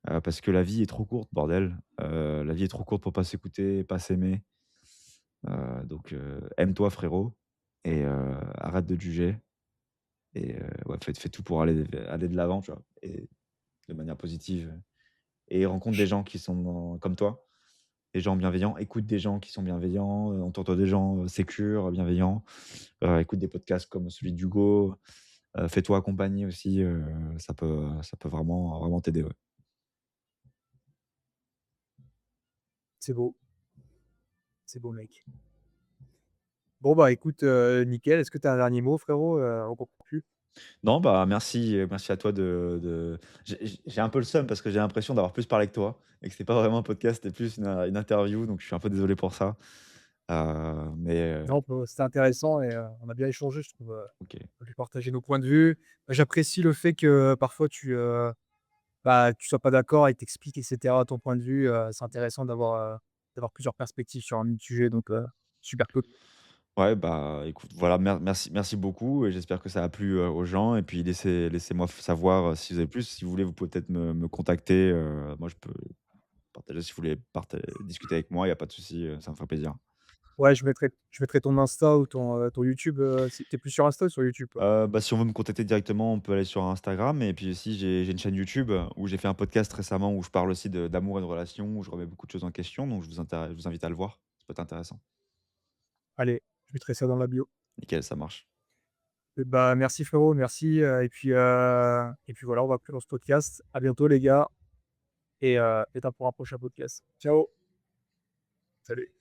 parce que la vie est trop courte, bordel. La vie est trop courte pour pas s'écouter, pas s'aimer. Donc aime-toi frérot et arrête de te juger et ouais, fais tout pour aller de l'avant, tu vois? Et de manière positive et rencontre des gens qui sont comme toi, des gens bienveillants. Écoute des gens qui sont bienveillants, entoure-toi des gens, sécures, bienveillants. Écoute des podcasts comme celui d'Hugo, fais-toi accompagner aussi, ça peut vraiment vraiment t'aider, ouais. c'est beau, c'est beau, mec. Bon, bah, écoute, nickel. Est-ce que tu as un dernier mot, frérot, on conclut? Non, bah, merci à toi de j'ai un peu le seum parce que j'ai l'impression d'avoir plus parlé que toi et que c'est pas vraiment un podcast, c'était plus une interview, donc je suis un peu désolé pour ça. Mais Non, c'était intéressant et on a bien échangé, je trouve, OK. on a pu partager nos points de vue. J'apprécie le fait que parfois tu sois pas d'accord et tu et cetera ton point de vue, c'est intéressant d'avoir plusieurs perspectives sur un même sujet donc super cool. Ouais, bah, écoute, voilà, merci beaucoup et j'espère que ça a plu, aux gens et puis laissez-moi savoir, si vous avez plus. Si vous voulez, vous pouvez peut-être me contacter, moi je peux partager si vous voulez discuter avec moi, il y a pas de souci, ça me fera plaisir. Ouais, je mettrai ton Insta ou ton YouTube, si tu plus sur Insta ou sur YouTube, toi? Bah, si on veut me contacter directement, on peut aller sur Instagram et puis aussi j'ai une chaîne YouTube, où j'ai fait un podcast récemment où je parle aussi d'amour et de relations, où je remets beaucoup de choses en question, donc je vous invite à le voir, ça peut être intéressant. Allez, je mettrai ça dans la bio. Nickel, ça marche. Et bah, merci frérot, merci, et puis voilà, on va plus dans ce podcast. À bientôt les gars et à pour un prochain podcast. Ciao. Salut.